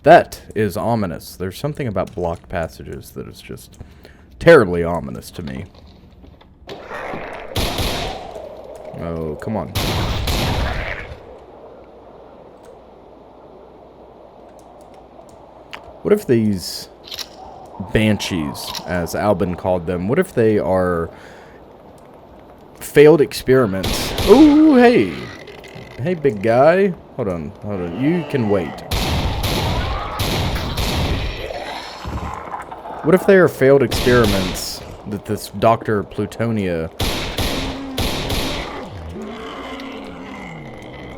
That is ominous. There's something about blocked passages that is just terribly ominous to me. Oh, come on. What if these banshees, as Albin called them, what if they are failed experiments? Ooh, hey! Hey, big guy. Hold on. You can wait. What if they are failed experiments that this Dr. Plutonia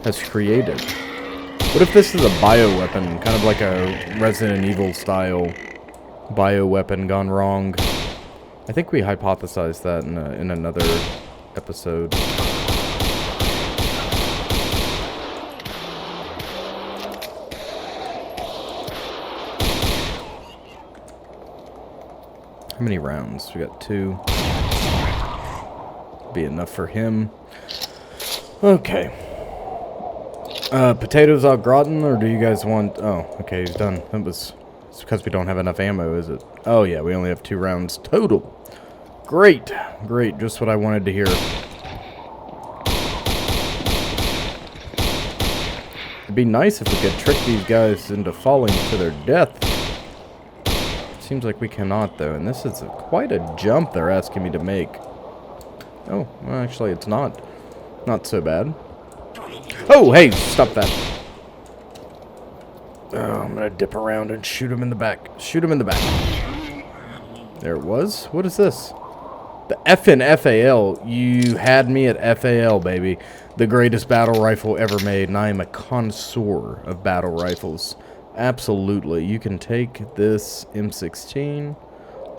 has created? What if this is a bioweapon, kind of like a Resident Evil style bioweapon gone wrong? I think we hypothesized that in another episode. How many rounds? We got 2. Be enough for him. Okay. Potatoes au gratin, or do you guys want... Oh, okay, he's done. It's because we don't have enough ammo, is it? Oh, yeah, we only have 2 rounds total. Great. Great, just what I wanted to hear. It'd be nice if we could trick these guys into falling to their death. Seems like we cannot, though, and this is quite a jump they're asking me to make. Oh, well, actually, it's not so bad. Oh, hey, stop that. Oh, I'm gonna dip around and shoot him in the back. Shoot him in the back. There it was. What is this? The effing FAL. You had me at FAL, baby. The greatest battle rifle ever made, and I am a connoisseur of battle rifles. Absolutely. You can take this M16.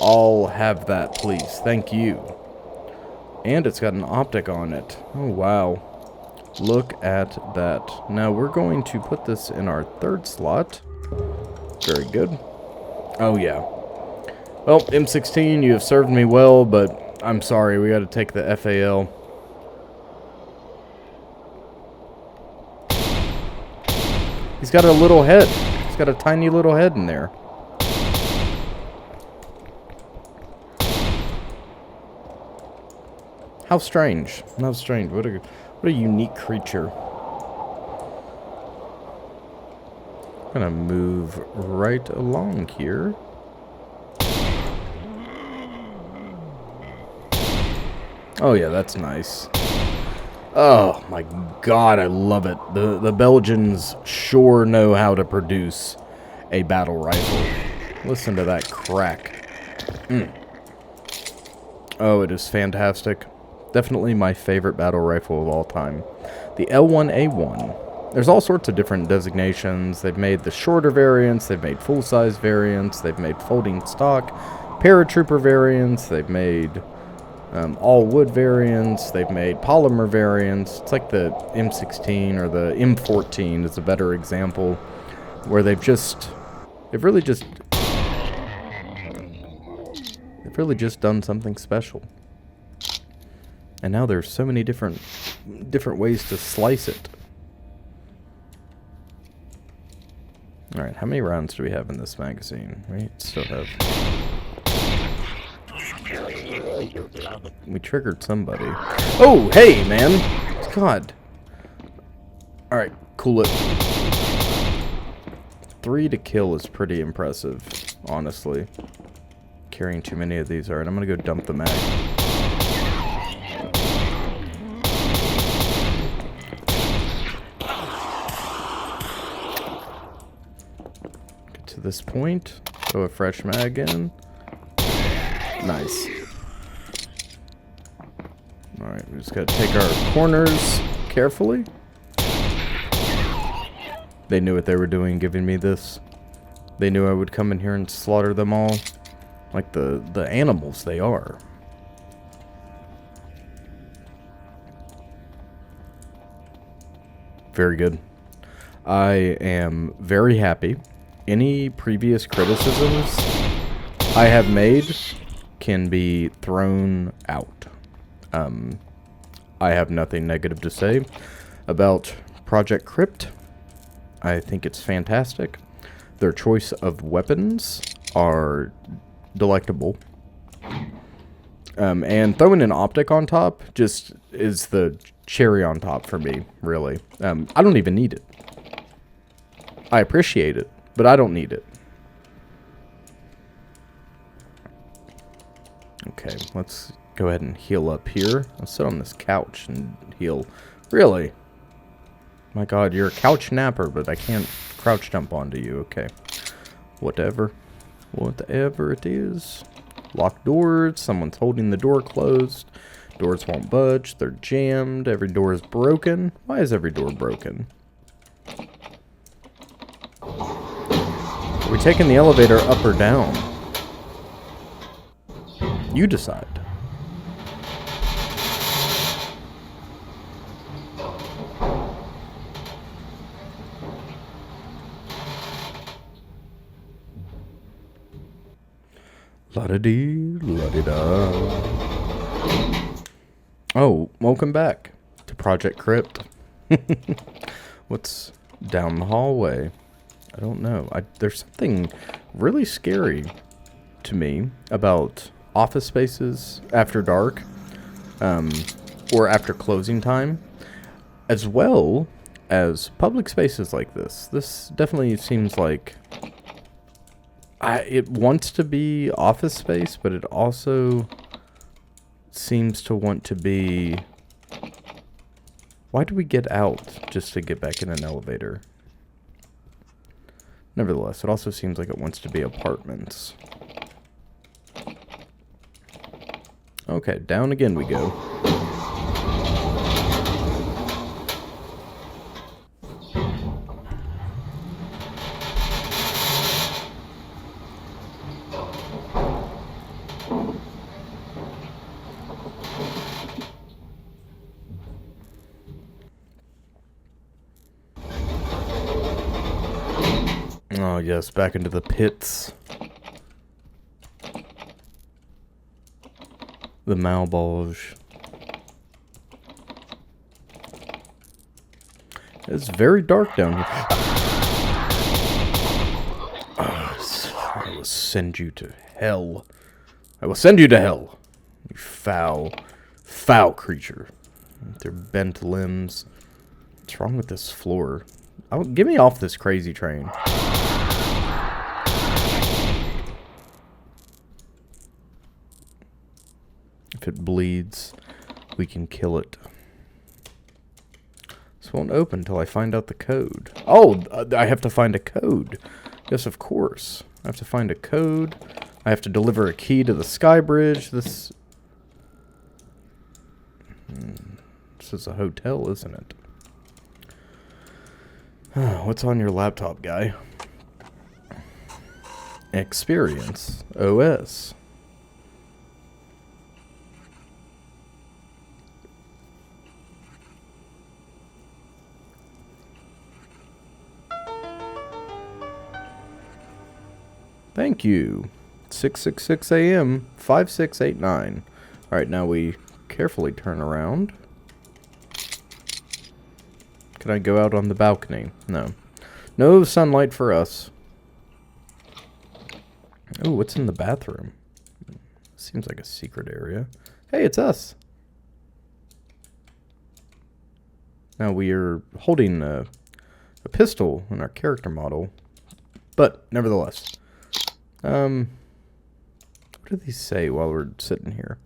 I'll have that, please. Thank you. And it's got an optic on it. Oh, wow. Look at that. Now, we're going to put this in our 3rd slot. Very good. Oh, yeah. Well, M16, you have served me well, but I'm sorry. We got to take the FAL. He's got a little head. Got a tiny little head in there. How strange. How strange. What a unique creature. I'm gonna move right along here. Oh yeah, that's nice. Oh my God, I love it. The Belgians sure know how to produce a battle rifle. Listen to that crack. Oh, it is fantastic. Definitely my favorite battle rifle of all time. The L1A1. There's all sorts of different designations. They've made the shorter variants, they've made full-size variants, they've made folding stock, paratrooper variants, they've made all wood variants, they've made polymer variants. It's like the M16 or the M14 is a better example. where they've really just done something special. And now there's so many different ways to slice it. Alright, how many rounds do we have in this magazine? We still have... We triggered somebody. Oh, hey, man! God. Alright, cool it. 3 to kill is pretty impressive, honestly. Carrying too many of these. Alright, I'm gonna go dump the mag. Get to this point. Throw a fresh mag in. Nice. Alright, we just gotta take our corners carefully. They knew what they were doing giving me this. They knew I would come in here and slaughter them all. Like the animals they are. Very good. I am very happy. Any previous criticisms I have made can be thrown out. I have nothing negative to say about Project Crypt. I think it's fantastic. Their choice of weapons are delectable. And throwing an optic on top just is the cherry on top for me, really. I don't even need it. I appreciate it, but I don't need it. Okay, let's go ahead and heal up here. I'll sit on this couch and heal. Really? My god, you're a couch napper, but I can't crouch jump onto you. Okay. Whatever. Whatever it is. Locked doors. Someone's holding the door closed. Doors won't budge. They're jammed. Every door is broken. Why is every door broken? Are we taking the elevator up or down? You decide. La-da-dee, la-di-da. Oh, welcome back to Project Crypt. What's down the hallway? I don't know. There's something really scary to me about office spaces after dark, or after closing time, as well as public spaces like this. This definitely seems like it wants to be office space, but it also seems to want to be... Why do we get out just to get back in an elevator? Nevertheless, it also seems like it wants to be apartments. Okay, down again we go. Oh yes, back into the pits. The Malbolge. It's very dark down here. I will send you to hell. I will send you to hell. You foul, foul creature. With their bent limbs. What's wrong with this floor? Get me off this crazy train. If it bleeds, we can kill it. This won't open until I find out the code. Oh, I have to find a code. Yes, of course. I have to find a code. I have to deliver a key to the sky bridge. This is a hotel, isn't it? What's on your laptop, guy? Experience OS. Thank you. 666 AM 5689. Alright, now we carefully turn around. Can I go out on the balcony? No. No sunlight for us. Oh, what's in the bathroom? Seems like a secret area. Hey, it's us. Now we are holding a pistol in our character model. But, nevertheless. What do these say while we're sitting here?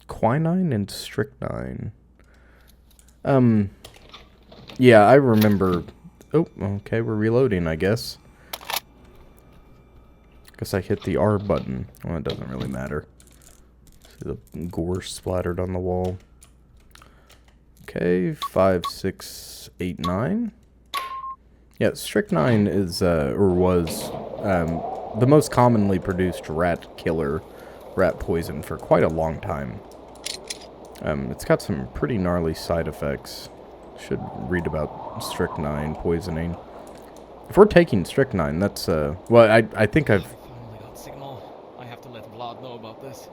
Quinine and strychnine. Yeah, I remember. Oh, okay, we're reloading, I guess. Guess I hit the R button. Well, it doesn't really matter. See the gore splattered on the wall. Okay, 5689. Yeah, strychnine is, or was, the most commonly produced rat killer, rat poison for quite a long time. It's got some pretty gnarly side effects. Should read about strychnine poisoning. If we're taking strychnine, that's, well, I think I've... Finally got signal. I have to let Vlad know about this.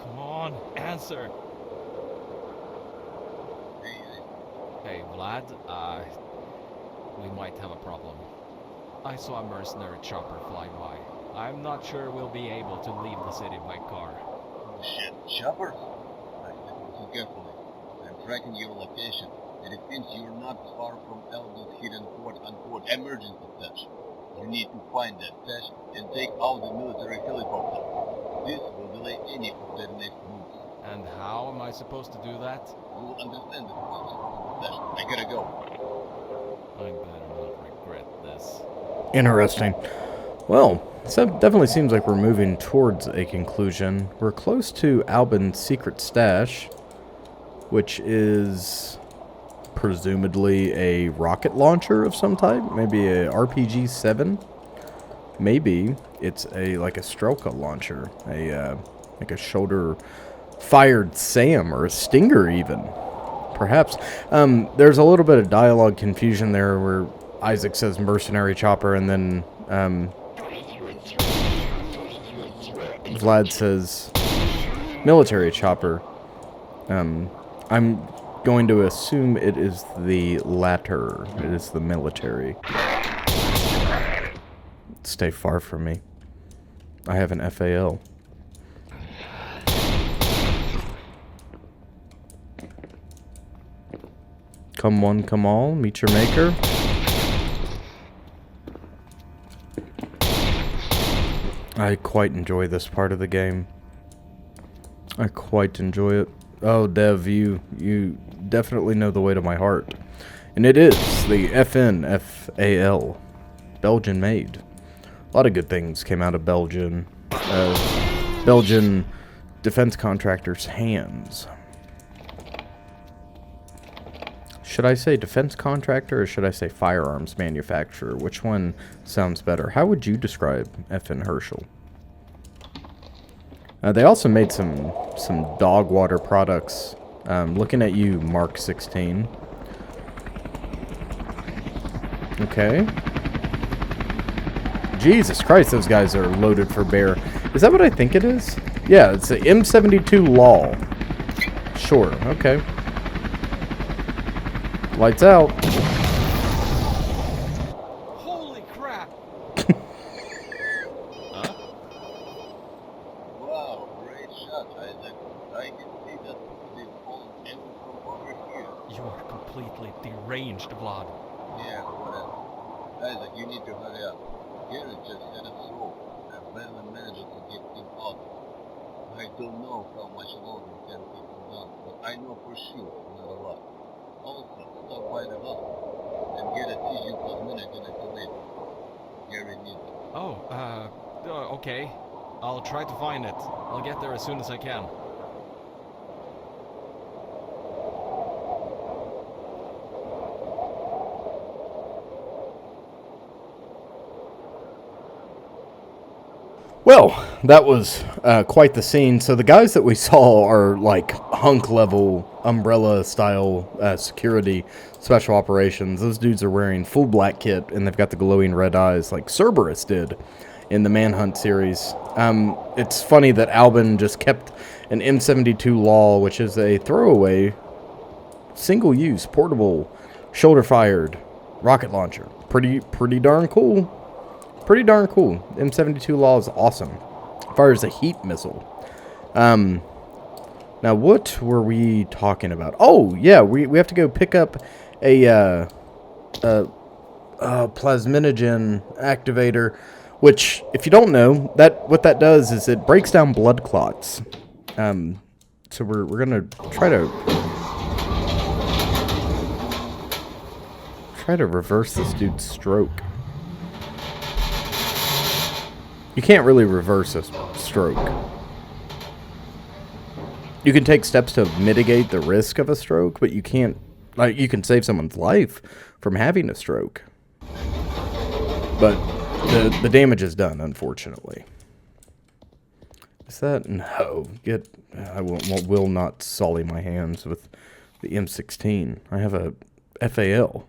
Come on, answer. Hey, Vlad, we might have a problem. I saw a mercenary chopper fly by. I'm not sure we'll be able to leave the city by car. Shit, choppers? Right, listen carefully. I'm tracking your location, and it seems you're not far from Elder's hidden quote-unquote emergency stash. You need to find that stash and take out the military helicopter. This will delay any of their next moves. And how am I supposed to do that? You will understand the process of the stash. I gotta go. I better not regret this. Interesting. Well, so definitely seems like we're moving towards a conclusion. We're close to Albin's secret stash, which is presumably a rocket launcher of some type, maybe a RPG-7. Maybe it's like a Strelka launcher, like a shoulder-fired SAM or a Stinger even, perhaps. There's a little bit of dialogue confusion there where Isaac says mercenary chopper and then Vlad says military chopper. I'm going to assume it is the latter. It is the military. Stay far from me. I have an FAL. Come one, come all, meet your maker. I quite enjoy this part of the game. I quite enjoy it. Oh, Dev, you definitely know the way to my heart. And it is the FNFAL. Belgian made. A lot of good things came out of Belgian defense contractors' hands. Should I say defense contractor or should I say firearms manufacturer? Which one sounds better? How would you describe FN Herschel? They also made some dog water products. Looking at you, Mark 16. Okay. Jesus Christ, those guys are loaded for bear. Is that what I think it is? Yeah, it's the M72 Law. Sure, okay. Lights out. Holy crap! Huh? Wow, great shot, Isaac. I can see that they've fallen in from over here. You are completely deranged, Vlad. Yeah, whatever. Isaac, you need to hurry up. Garrett just had a throw. I barely managed to get him out. I don't know how much longer we can keep him down, but I know for sure not a lot. Also, stop by the hospital and get a tissue plasminic inactivator. Gary needs it. Oh, okay. I'll try to find it. I'll get there as soon as I can. Well, that was quite the scene. So the guys that we saw are like hunk level Umbrella style security special operations. Those dudes are wearing full black kit and they've got the glowing red eyes like Cerberus did in the Manhunt series. It's funny that Albin just kept an M72 Law, which is a throwaway, single-use, portable, shoulder-fired rocket launcher. Pretty darn cool. Pretty darn cool. M72 Law is awesome. Fires a heat missile. Now, what were we talking about? Oh, yeah, we have to go pick up a plasminogen activator, which, if you don't know, what that does is it breaks down blood clots. So we're gonna try to reverse this dude's stroke. You can't really reverse a stroke. You can take steps to mitigate the risk of a stroke, but you can't, like, you can save someone's life from having a stroke. But the damage is done, unfortunately. Is that? No. I will not sully my hands with the M16. I have a FAL.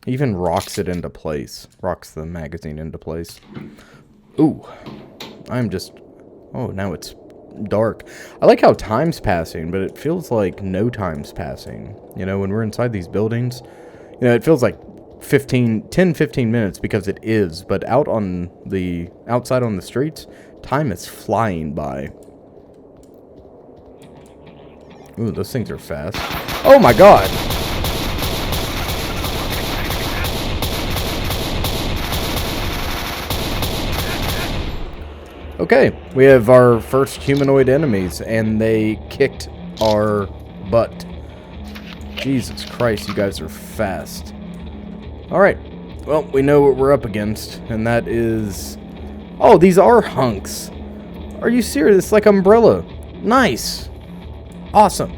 Even rocks it into place. Rocks the magazine into place. Ooh. I'm just... Oh, now it's dark. I like how time's passing, but it feels like no time's passing. You know, when we're inside these buildings, you know, it feels like 10, 15 minutes because it is. But outside on the streets, time is flying by. Ooh, those things are fast. Oh my god! Okay, we have our first humanoid enemies, and they kicked our butt. Jesus Christ, you guys are fast. Alright, well, we know what we're up against, and that is... Oh, these are hunks! Are you serious? It's like Umbrella. Nice! Awesome.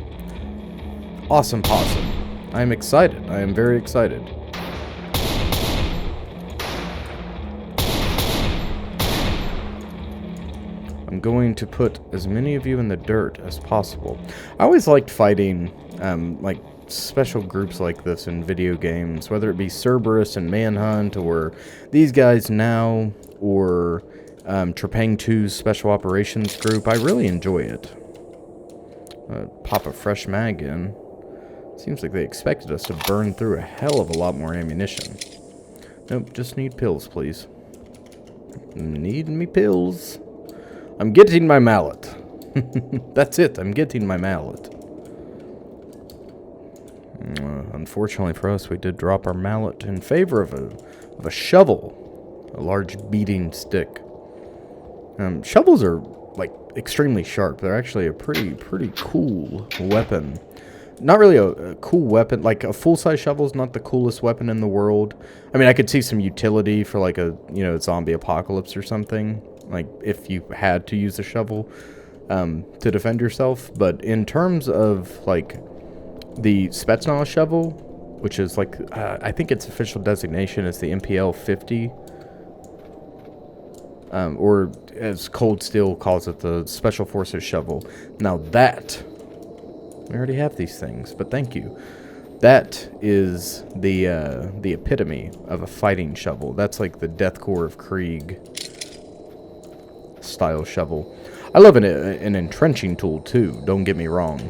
Awesome possum. I am excited. I am very excited. I'm going to put as many of you in the dirt as possible. I always liked fighting, like, special groups like this in video games, whether it be Cerberus and Manhunt, or these guys now, or Trepang 2's Special Operations group. I really enjoy it. Pop a fresh mag in. Seems like they expected us to burn through a hell of a lot more ammunition. Nope, just need pills, please. Need me pills. I'm getting my mallet. That's it, I'm getting my mallet. Unfortunately for us, we did drop our mallet in favor of a shovel. A large beating stick. Shovels are, like, extremely sharp. They're actually a pretty cool weapon. Not really a cool weapon. Like, a full-size shovel is not the coolest weapon in the world. I mean, I could see some utility for, like, a, you know, zombie apocalypse or something. Like, if you had to use a shovel to defend yourself. But in terms of, like, the Spetsnaz shovel, which is, like, I think its official designation is the MPL 50. Or, as Cold Steel calls it, the Special Forces shovel. Now that... We already have these things, but thank you. That is the epitome of a fighting shovel. That's like the Deathcore of Krieg style shovel. I love an entrenching tool too, don't get me wrong.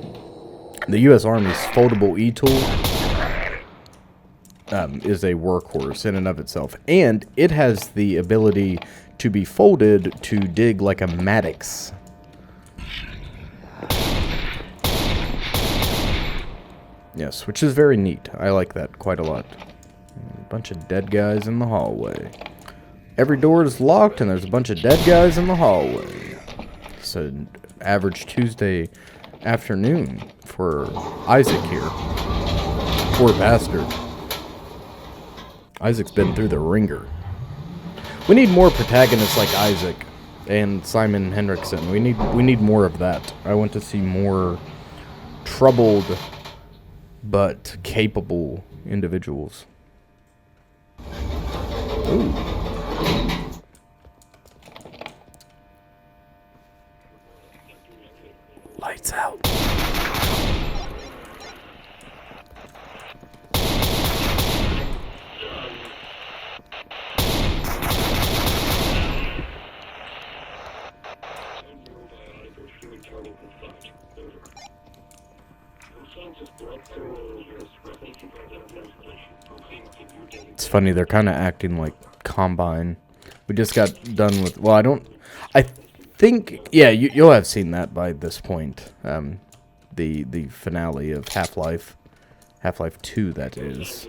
The U.S. Army's foldable E-tool is a workhorse in and of itself. And it has the ability to be folded to dig like a Maddox. Yes, which is very neat. I like that quite a lot. A bunch of dead guys in the hallway. Every door is locked and there's a bunch of dead guys in the hallway. It's an average Tuesday afternoon for Isaac here. Poor bastard. Isaac's been through the ringer. We need more protagonists like Isaac and Simon Henriksen. We need more of that. I want to see more troubled but capable individuals. Ooh. Lights out. It's funny, they're kind of acting like Combine. We just got done with, well, I think, yeah, you'll have seen that by this point. The finale of Half-Life. Half-Life 2, that is.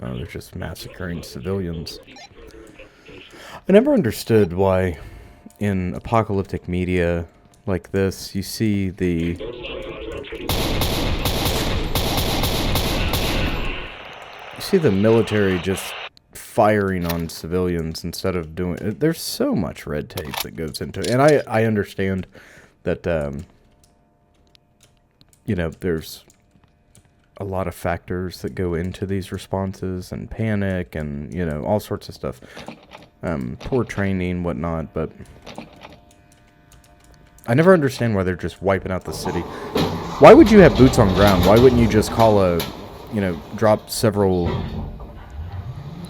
Oh, they're just massacring civilians. I never understood why in apocalyptic media like this, you see the military just firing on civilians instead of doing it. There's so much red tape that goes into it. And I understand that, you know, there's a lot of factors that go into these responses and panic and, you know, all sorts of stuff. Poor training, whatnot, but I never understand why they're just wiping out the city. Why would you have boots on ground? Why wouldn't you just call a, you know, drop several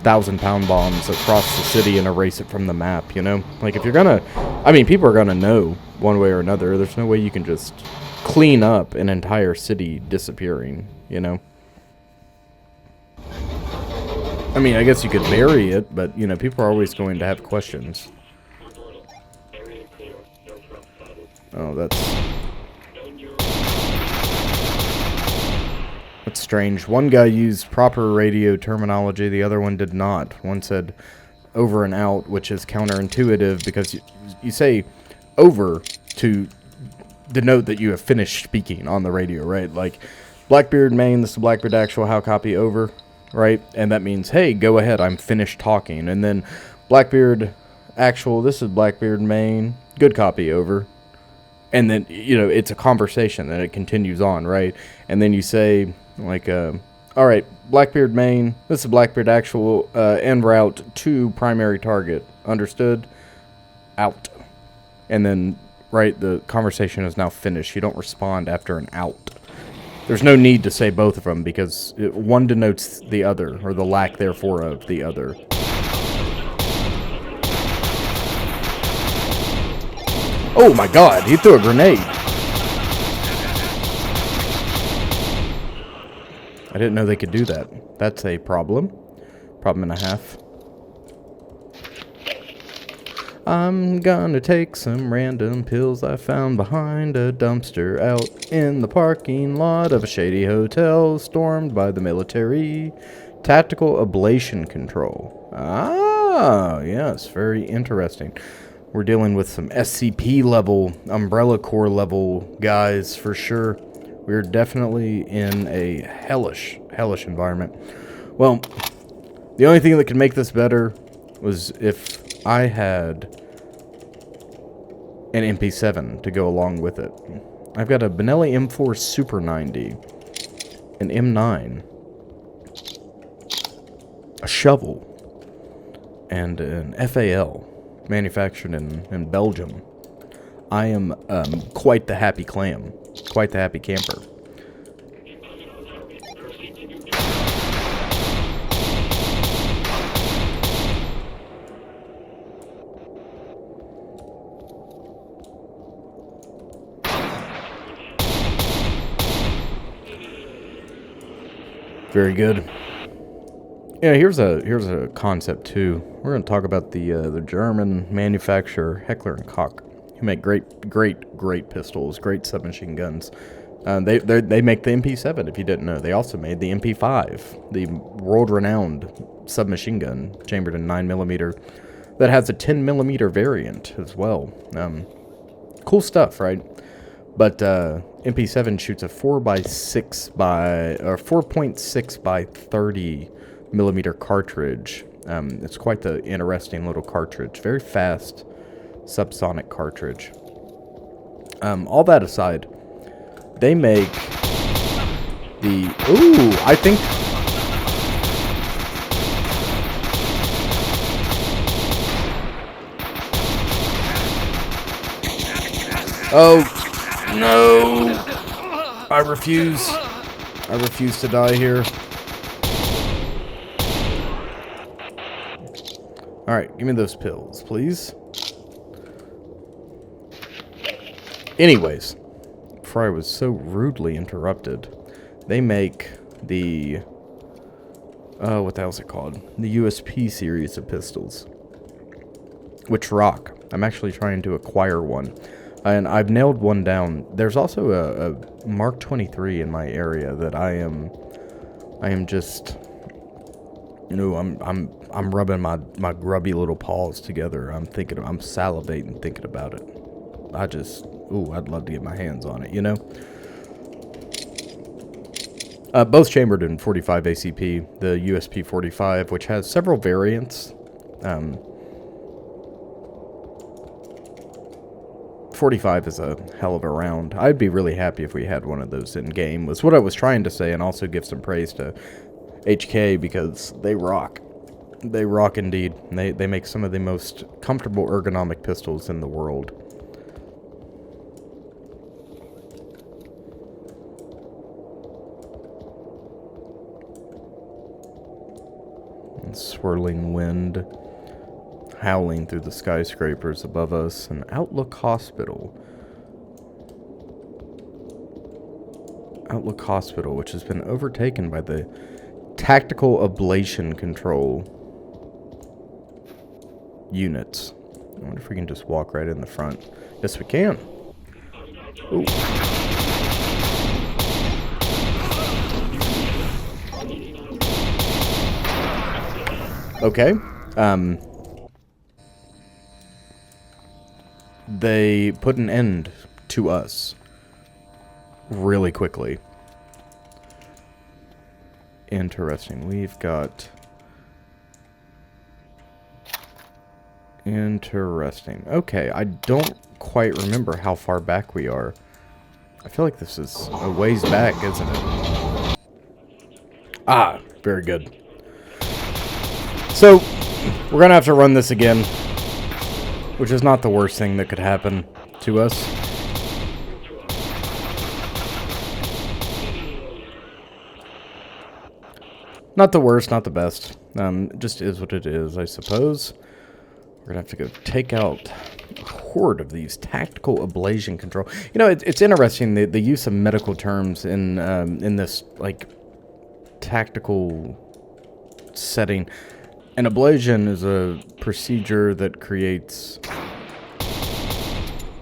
1,000-pound bombs across the city and erase it from the map, you know? Like, if you're gonna, I mean, people are gonna know one way or another. There's no way you can just clean up an entire city disappearing, you know? I mean, I guess you could bury it, but, you know, people are always going to have questions. Oh, that's strange. One guy used proper radio terminology, the other one did not. One said over and out, which is counterintuitive because you say over to denote that you have finished speaking on the radio, right? Like, Blackbeard main, this is Blackbeard actual, how copy, over, right? And that means, hey, go ahead, I'm finished talking. And then Blackbeard actual, this is Blackbeard main, good copy, over. And then, you know, it's a conversation and it continues on, right? And then you say, like, all right, Blackbeard main, this is Blackbeard actual, en route to primary target. Understood? Out. And then, right, the conversation is now finished. You don't respond after an out. There's no need to say both of them because one denotes the other, or the lack, therefore, of the other. Oh my god, he threw a grenade. I didn't know they could do that. That's a problem. Problem and a half. I'm gonna take some random pills I found behind a dumpster out in the parking lot of a shady hotel stormed by the military. Tactical ablation control. Ah, yes, very interesting. We're dealing with some SCP level, Umbrella Corps level guys for sure. We're definitely in a hellish environment. Well, the only thing that could make this better was if I had an MP7 to go along with it. I've got a Benelli M4 Super 90, an M9, a shovel, and an FAL. Manufactured in Belgium. I am quite the happy clam. Quite the happy camper. Very good. Yeah, here's a concept too. We're going to talk about the German manufacturer Heckler & Koch, who make great pistols, great submachine guns. They make the MP7. If you didn't know, they also made the MP5, the world-renowned submachine gun chambered in 9mm, that has a 10mm variant as well. Cool stuff, right? But MP7 shoots a 4.6 by 30mm cartridge. It's quite the interesting little cartridge. Very fast subsonic cartridge. All that aside, they make Ooh, I think... Oh, no! I refuse. I refuse to die here. Alright, give me those pills, please. Anyways, before I was so rudely interrupted, they make the... what the hell is it called? The USP series of pistols. Which rock. I'm actually trying to acquire one. And I've nailed one down. There's also a Mark 23 in my area that I am just... You know, I'm rubbing my grubby little paws together. I'm salivating thinking about it. I'd love to get my hands on it, you know? Both chambered in 45 ACP, the USP 45, which has several variants. 45 is a hell of a round. I'd be really happy if we had one of those in game, was what I was trying to say, and also give some praise to HK because they rock. They rock indeed. They make some of the most comfortable ergonomic pistols in the world. And swirling wind howling through the skyscrapers above us, and Outlook Hospital. Outlook Hospital, which has been overtaken by the tactical ablation control units. I wonder if we can just walk right in the front. Yes, we can. Ooh. Okay. They put an end to us really quickly. Interesting. We've got... Interesting. Okay, I don't quite remember how far back we are. I feel like this is a ways back, isn't it? Ah, very good. So, we're gonna have to run this again, which is not the worst thing that could happen to us. Not the worst, not the best. It just is what it is, I suppose. We're gonna have to go take out a horde of these tactical ablation control. You know, it's interesting the use of medical terms in this like tactical setting. An ablation is a procedure that creates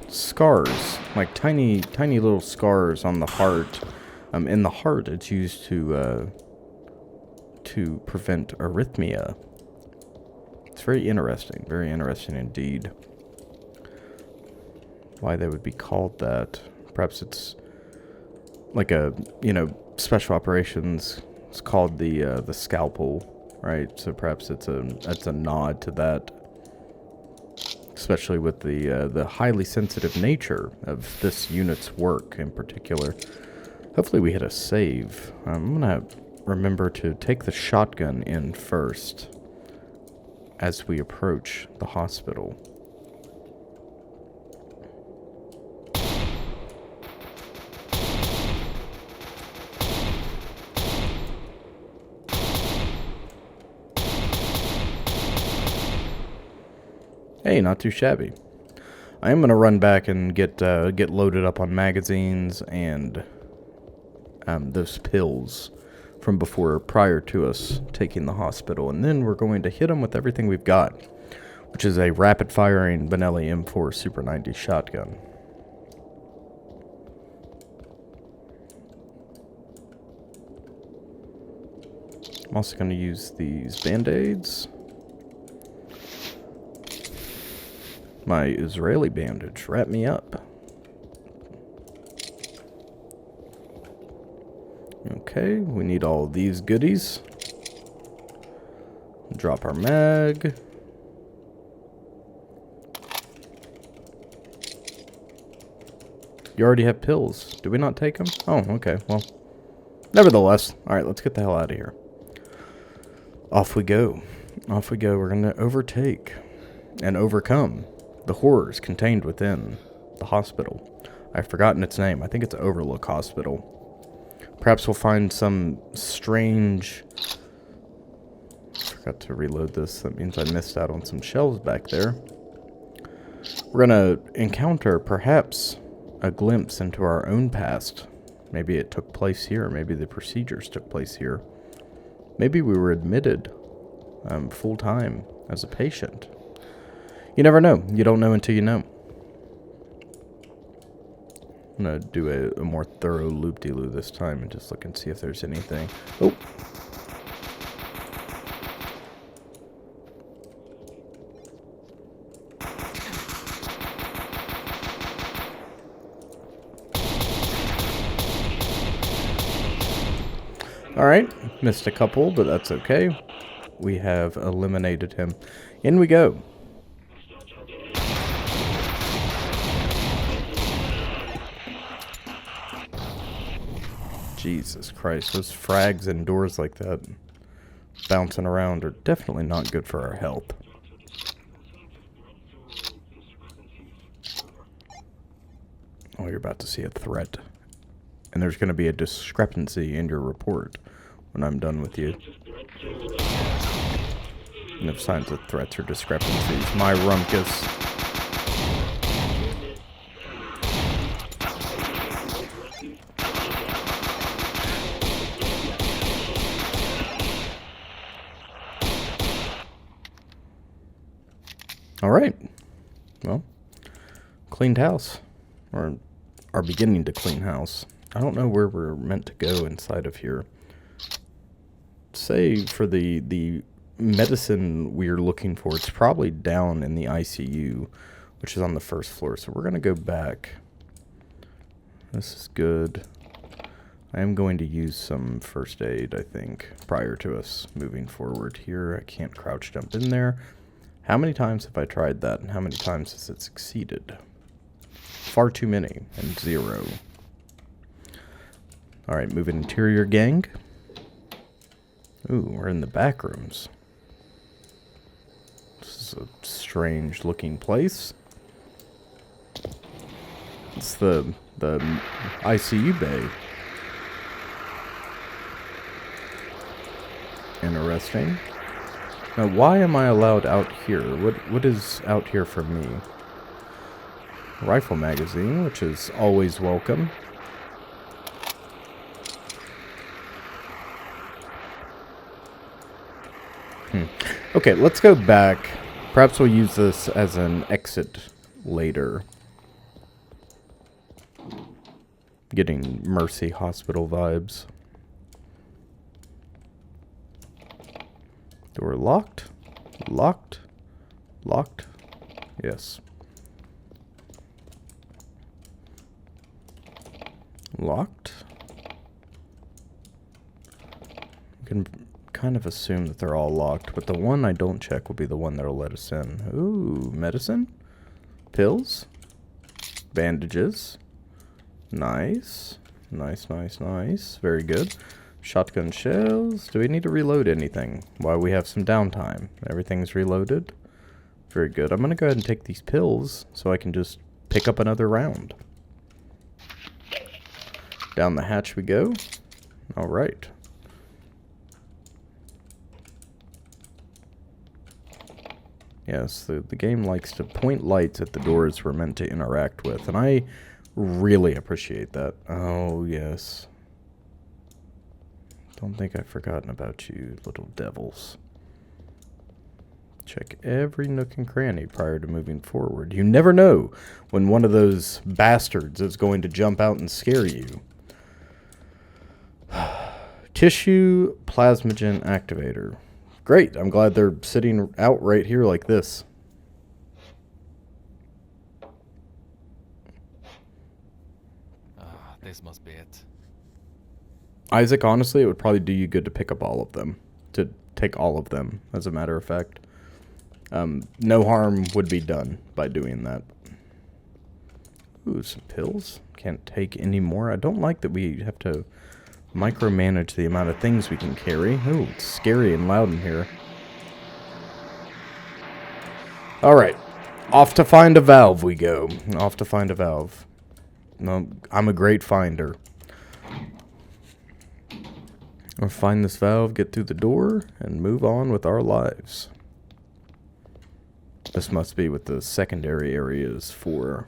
scars, like tiny little scars on the heart. In the heart, it's used to prevent arrhythmia. It's very interesting indeed. Why they would be called that? Perhaps it's like a, you know, special operations. It's called the scalpel. Right, so perhaps it's a nod to that, especially with the highly sensitive nature of this unit's work in particular. Hopefully we hit a save. I'm gonna remember to take the shotgun in first as we approach the hospital. Hey, not too shabby. I am going to run back and get loaded up on magazines and those pills from prior to us taking the hospital. And then we're going to hit them with everything we've got, which is a rapid-firing Benelli M4 Super 90 shotgun. I'm also going to use these Band-Aids. My Israeli bandage, wrap me up. Okay, we need all of these goodies. Drop our mag. You already have pills. Do we not take them? Oh, okay, well. Nevertheless, alright, let's get the hell out of here. Off we go. Off we go. We're going to overtake and overcome the horrors contained within the hospital. I've forgotten its name. I think it's Overlook Hospital. Perhaps we'll find some strange... Forgot to reload this. That means I missed out on some shelves back there. We're going to encounter, perhaps, a glimpse into our own past. Maybe it took place here. Maybe the procedures took place here. Maybe we were admitted full-time as a patient. You never know. You don't know until you know. I'm going to do a more thorough loop-de-loo this time and just look and see if there's anything. Oh! Alright, missed a couple, but that's okay. We have eliminated him. In we go. Jesus Christ, those frags and doors like that bouncing around are definitely not good for our health. Oh, you're about to see a threat. And there's going to be a discrepancy in your report when I'm done with you. No signs of threats or discrepancies. My rumpus. Alright. Well, cleaned house. Or are beginning to clean house. I don't know where we're meant to go inside of here. Say for the medicine we're looking for, it's probably down in the ICU, which is on the first floor. So we're going to go back. This is good. I am going to use some first aid, I think, prior to us moving forward here. I can't crouch jump in there. How many times have I tried that, and how many times has it succeeded? Far too many, and 0. Alright, moving interior gang. Ooh, we're in the back rooms. This is a strange looking place. It's the ICU bay. Interesting. Now, why am I allowed out here? What is out here for me? Rifle magazine, which is always welcome. Okay, let's go back. Perhaps we'll use this as an exit later. Getting Mercy Hospital vibes. Door locked. Locked. Locked. Yes. Locked. You can kind of assume that they're all locked, but the one I don't check will be the one that'll let us in. Ooh, medicine? Pills? Bandages? Nice. Nice, nice, nice. Very good. Shotgun shells. Do we need to reload anything while we have some downtime? Everything's reloaded. Very good. I'm going to go ahead and take these pills so I can just pick up another round. Down the hatch we go. All right. Yes, the game likes to point lights at the doors we're meant to interact with, and I really appreciate that. Oh, yes. Don't think I've forgotten about you, little devils. Check every nook and cranny prior to moving forward. You never know when one of those bastards is going to jump out and scare you. Tissue plasmagen activator. Great, I'm glad they're sitting out right here like this. This must be it. Isaac, honestly, it would probably do you good to pick up all of them. To take all of them, as a matter of fact. No harm would be done by doing that. Ooh, some pills. Can't take any more. I don't like that we have to Micromanage the amount of things we can carry. Ooh, it's scary and loud in here. Alright. Off to find a valve we go. Off to find a valve. No, I'm a great finder. I'll find this valve, get through the door, and move on with our lives. This must be what the secondary area is for.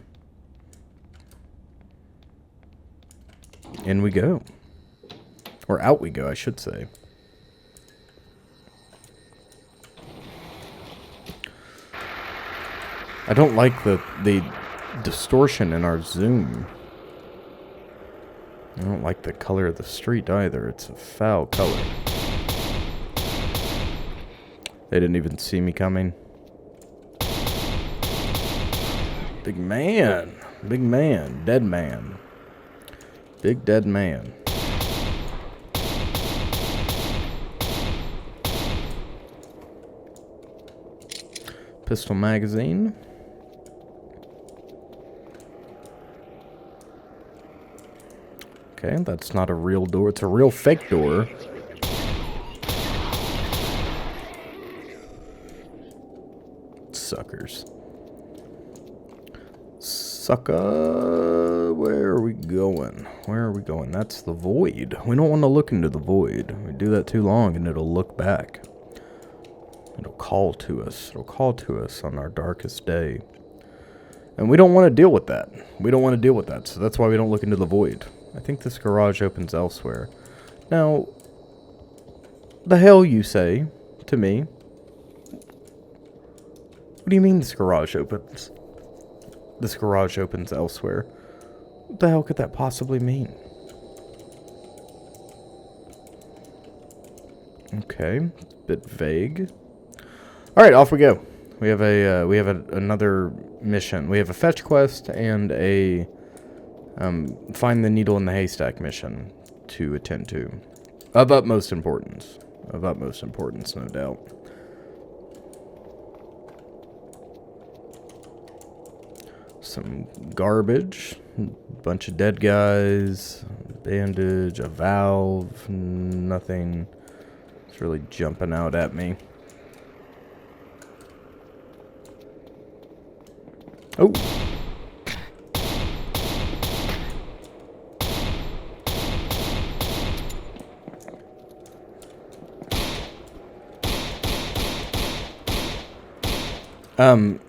In we go. Or out we go, I should say. I don't like the distortion in our zoom. I don't like the color of the street either. It's a foul color. They didn't even see me coming. Big man. Big man. Dead man. Big dead man. Pistol magazine. Okay, that's not a real door. It's a real fake door. Suckers. Sucker. Where are we going? Where are we going? That's the void. We don't want to look into the void. We do that too long and it'll look back. It'll call to us. It'll call to us on our darkest day. And we don't want to deal with that. We don't want to deal with that. So that's why we don't look into the void. I think this garage opens elsewhere. Now, the hell you say to me? What do you mean this garage opens? This garage opens elsewhere. What the hell could that possibly mean? Okay, bit vague. All right, off we go. We have another mission. We have a fetch quest and a find the needle in the haystack mission to attend to. Of utmost importance. Of utmost importance, no doubt. Some garbage. A bunch of dead guys. Bandage. A valve. Nothing. It's really jumping out at me. Oh!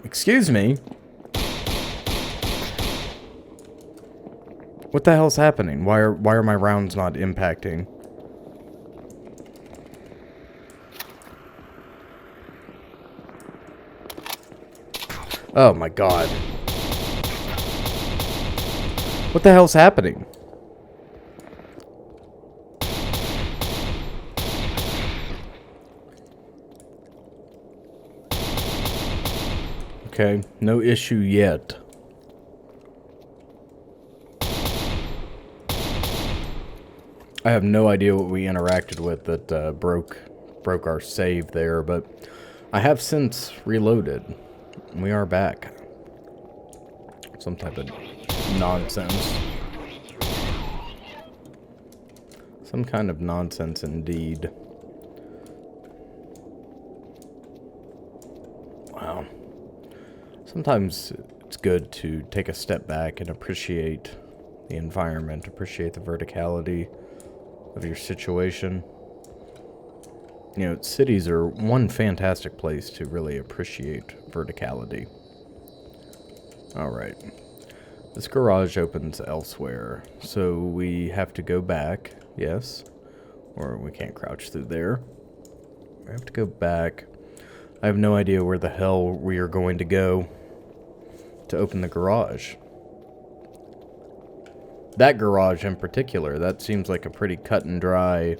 Excuse me? What the hell's happening? Why are my rounds not impacting? Oh my god. What the hell's happening? Okay, no issue yet. I have no idea what we interacted with that broke our save there, but I have since reloaded. We are back. Some type of nonsense. Some kind of nonsense indeed. Wow. Sometimes it's good to take a step back and appreciate the environment, appreciate the verticality of your situation. You know, cities are one fantastic place to really appreciate verticality. Alright. This garage opens elsewhere, so we have to go back, yes. Or we can't crouch through there. We have to go back. I have no idea where the hell we are going to go to open the garage. That garage in particular, that seems like a pretty cut and dry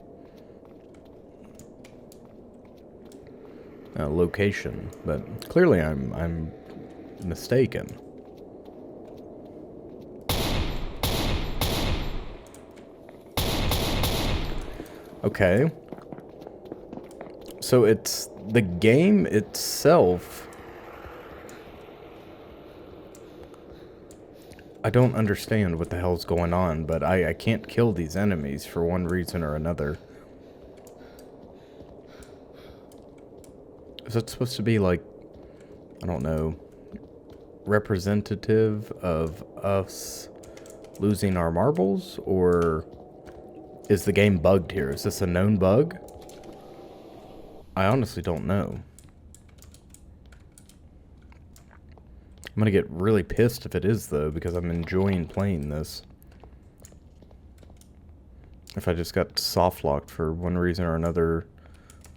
location, but clearly I'm mistaken. Okay. So it's the game itself I don't understand what the hell's going on, but I can't kill these enemies for one reason or another. Is that supposed to be like, I don't know, representative of us losing our marbles? Or is the game bugged here? Is this a known bug? I honestly don't know. I'm gonna get really pissed if it is, though, because I'm enjoying playing this. If I just got soft locked for one reason or another,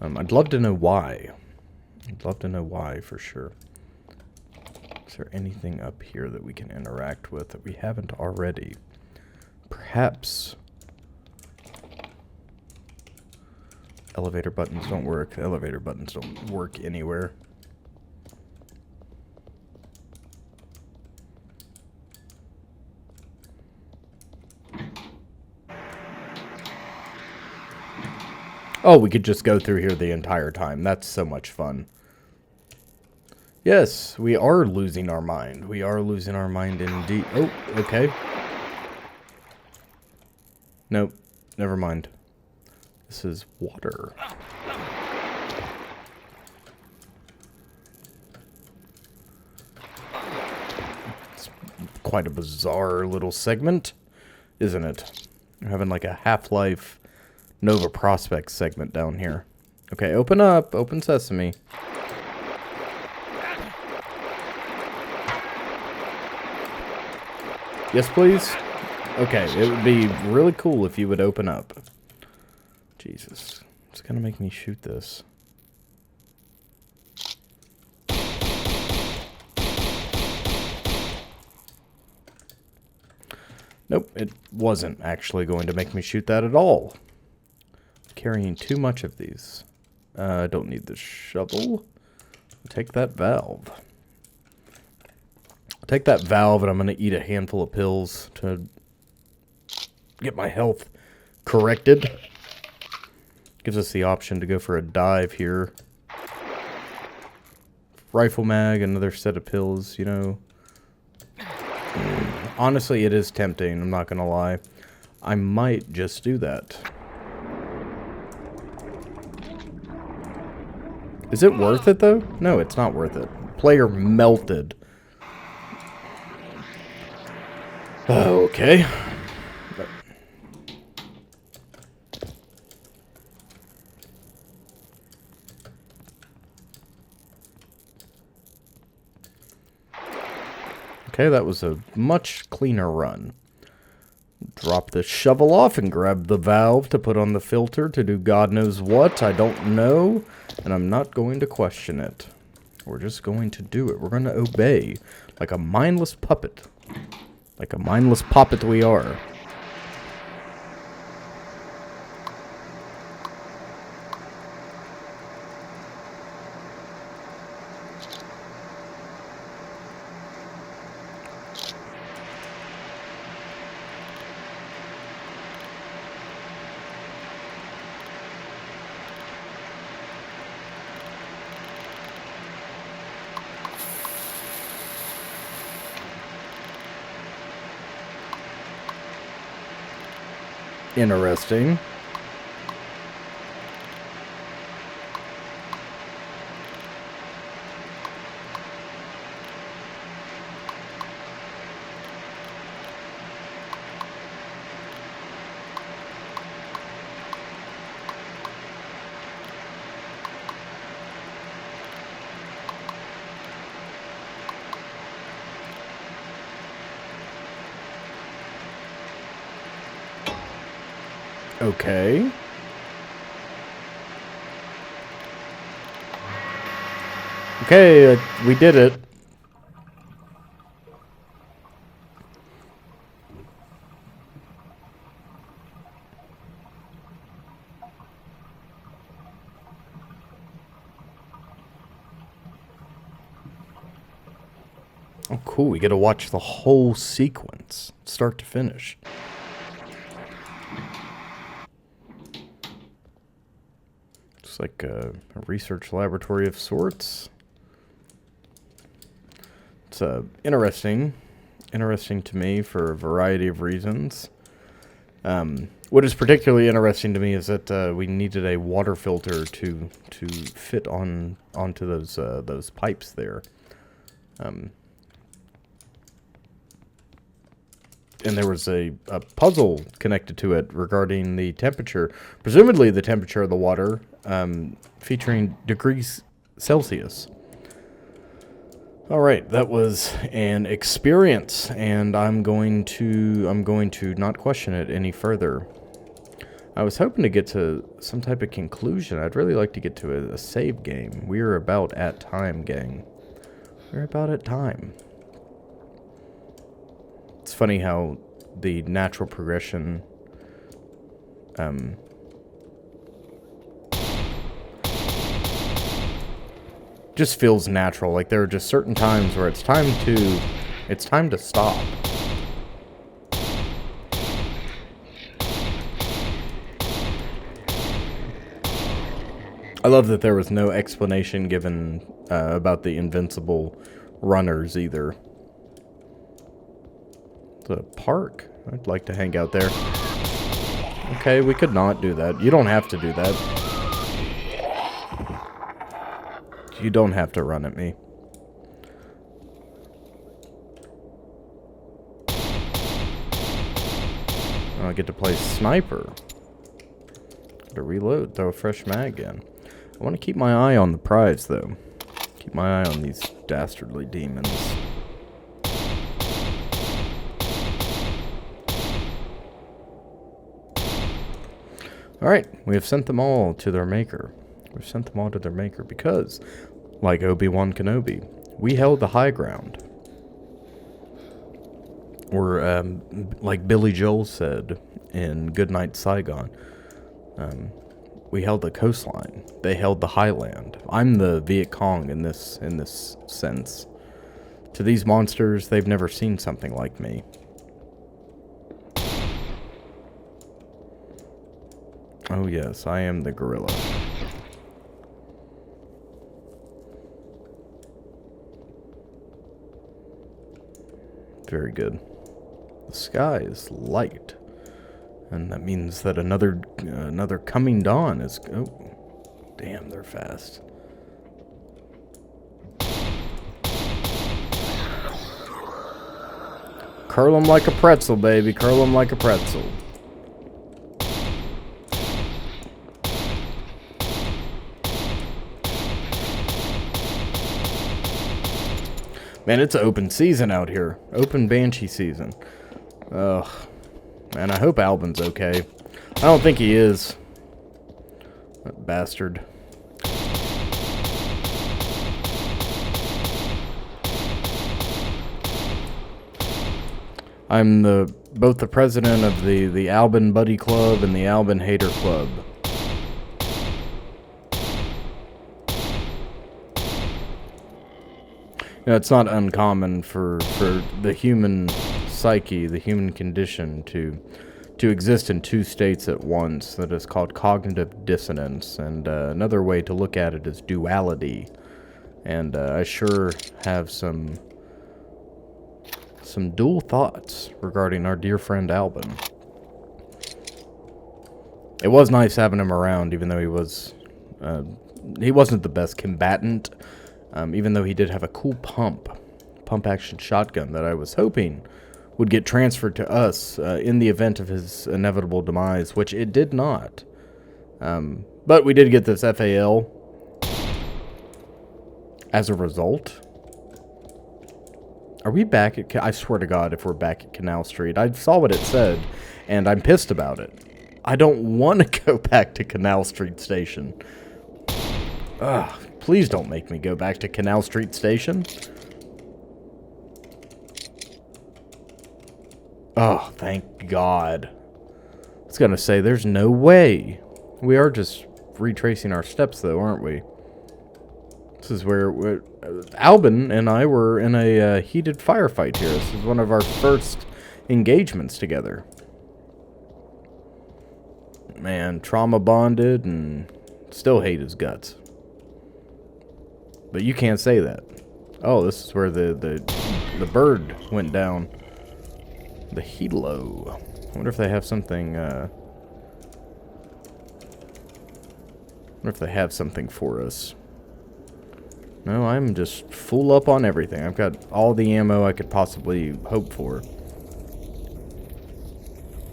I'd love to know why. I'd love to know why for sure. Is there anything up here that we can interact with that we haven't already? Perhaps elevator buttons don't work. Elevator buttons don't work anywhere. Oh, we could just go through here the entire time. That's so much fun. Yes, we are losing our mind. We are losing our mind indeed. Oh, okay. Nope. Never mind. This is water. It's quite a bizarre little segment, isn't it? We're having like a Half-Life Nova Prospect segment down here. Okay, open up. Open sesame. Yes, please? Okay, it would be really cool if you would open up. Jesus. It's gonna make me shoot this. Nope, it wasn't actually going to make me shoot that at all. Carrying too much of these. I don't need the shovel. Take that valve. Take that valve, and I'm going to eat a handful of pills to get my health corrected. Gives us the option to go for a dive here. Rifle mag, another set of pills, you know. Honestly, it is tempting, I'm not going to lie. I might just do that. Is it worth it, though? No, it's not worth it. Player melted. Okay. Okay, that was a much cleaner run. Drop the shovel off and grab the valve to put on the filter to do God knows what. I don't know, and I'm not going to question it. We're just going to do it. We're going to obey like a mindless puppet. Like a mindless puppet we are. Interesting. Okay. Okay, we did it. Oh, cool. We get to watch the whole sequence, start to finish. It's like a research laboratory of sorts. It's interesting. interesting to me for a variety of reasons. What is particularly interesting to me is that we needed a water filter to fit onto those pipes there. And there was a puzzle connected to it regarding the temperature, presumably the temperature of the water, featuring degrees Celsius. All right, that was an experience, and I'm going to not question it any further. I was hoping to get to some type of conclusion. I'd really like to get to a save game. We are about at time, gang. We're about at time. It's funny how the natural progression just feels natural. Like there are just certain times where it's time to stop. I love that there was no explanation given about the invincible runners either. The park. I'd like to hang out there. Okay, we could not do that. You don't have to do that. You don't have to run at me. Oh, I get to play sniper. To reload, throw a fresh mag in. I want to keep my eye on the prize, though. Keep my eye on these dastardly demons. Alright, we have sent them all to their maker. We've sent them all to their maker because, like Obi-Wan Kenobi, we held the high ground. Or, like Billy Joel said in Goodnight Saigon, we held the coastline. They held the highland. I'm the Viet Cong in this sense. To these monsters, they've never seen something like me. Oh yes, I am the Guerilla. Very good. The sky is light. And that means that another coming dawn is... Oh, damn, they're fast. Curl them like a pretzel, baby. Curl them like a pretzel. Man, it's an open season out here. Open Banshee season. Ugh. Man, I hope Albin's okay. I don't think he is. That bastard. I'm both the president of the Albin Buddy Club and the Albin Hater Club. You know, it's not uncommon for the human psyche, the human condition, to exist in two states at once. That is called cognitive dissonance, and another way to look at it is duality. And I sure have some dual thoughts regarding our dear friend Albin. It was nice having him around, even though he wasn't the best combatant. Even though he did have a cool pump action shotgun that I was hoping would get transferred to us in the event of his inevitable demise, which it did not. But we did get this FAL as a result. Are we back at... I swear to God, if we're back at Canal Street. I saw what it said, and I'm pissed about it. I don't want to go back to Canal Street Station. Ugh. Please don't make me go back to Canal Street Station. Oh, thank God. I was gonna say, there's no way. We are just retracing our steps, though, aren't we? This is where Albin and I were in a heated firefight here. This is one of our first engagements together. Man, trauma bonded and still hate his guts. But you can't say that. Oh, this is where the bird went down. The Hilo. I wonder if they have something, wonder if they have something for us. No, I'm just full up on everything. I've got all the ammo I could possibly hope for.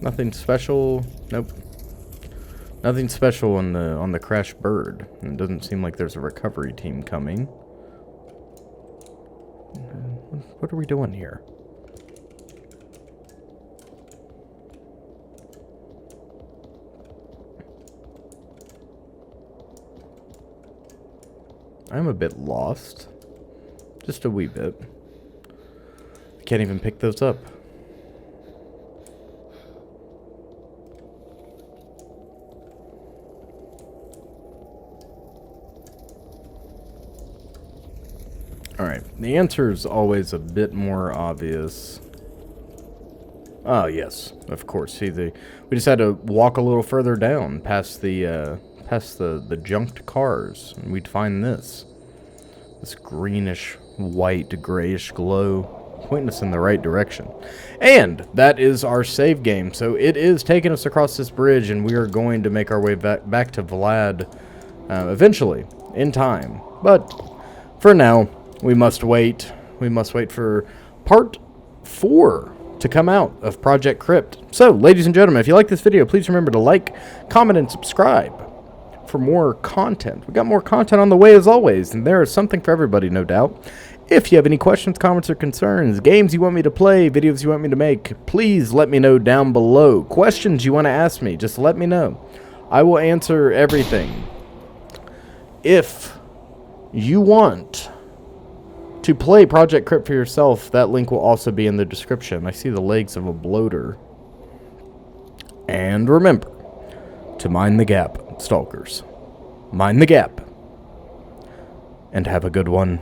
Nothing special. Nope. Nothing special on the crashed bird. And it doesn't seem like there's a recovery team coming. What are we doing here? I'm a bit lost. Just a wee bit. I can't even pick those up. Alright, the answer is always a bit more obvious. Oh, yes, of course. See, we just had to walk a little further down past the junked cars, and we'd find this greenish, white, grayish glow, pointing us in the right direction. And that is our save game. So it is taking us across this bridge, and we are going to make our way back to Vlad eventually, in time. But for now, we must wait. We must wait for part 4 to come out of Project Crypt. So, ladies and gentlemen, if you like this video, please remember to like, comment, and subscribe for more content. We got more content on the way as always, and there is something for everybody, no doubt. If you have any questions, comments, or concerns, games you want me to play, videos you want me to make, please let me know down below. Questions you want to ask me, just let me know. I will answer everything. If you want to play Project Crypt for yourself, that link will also be in the description. I see the legs of a bloater. And remember to mind the gap, stalkers. Mind the gap. And have a good one.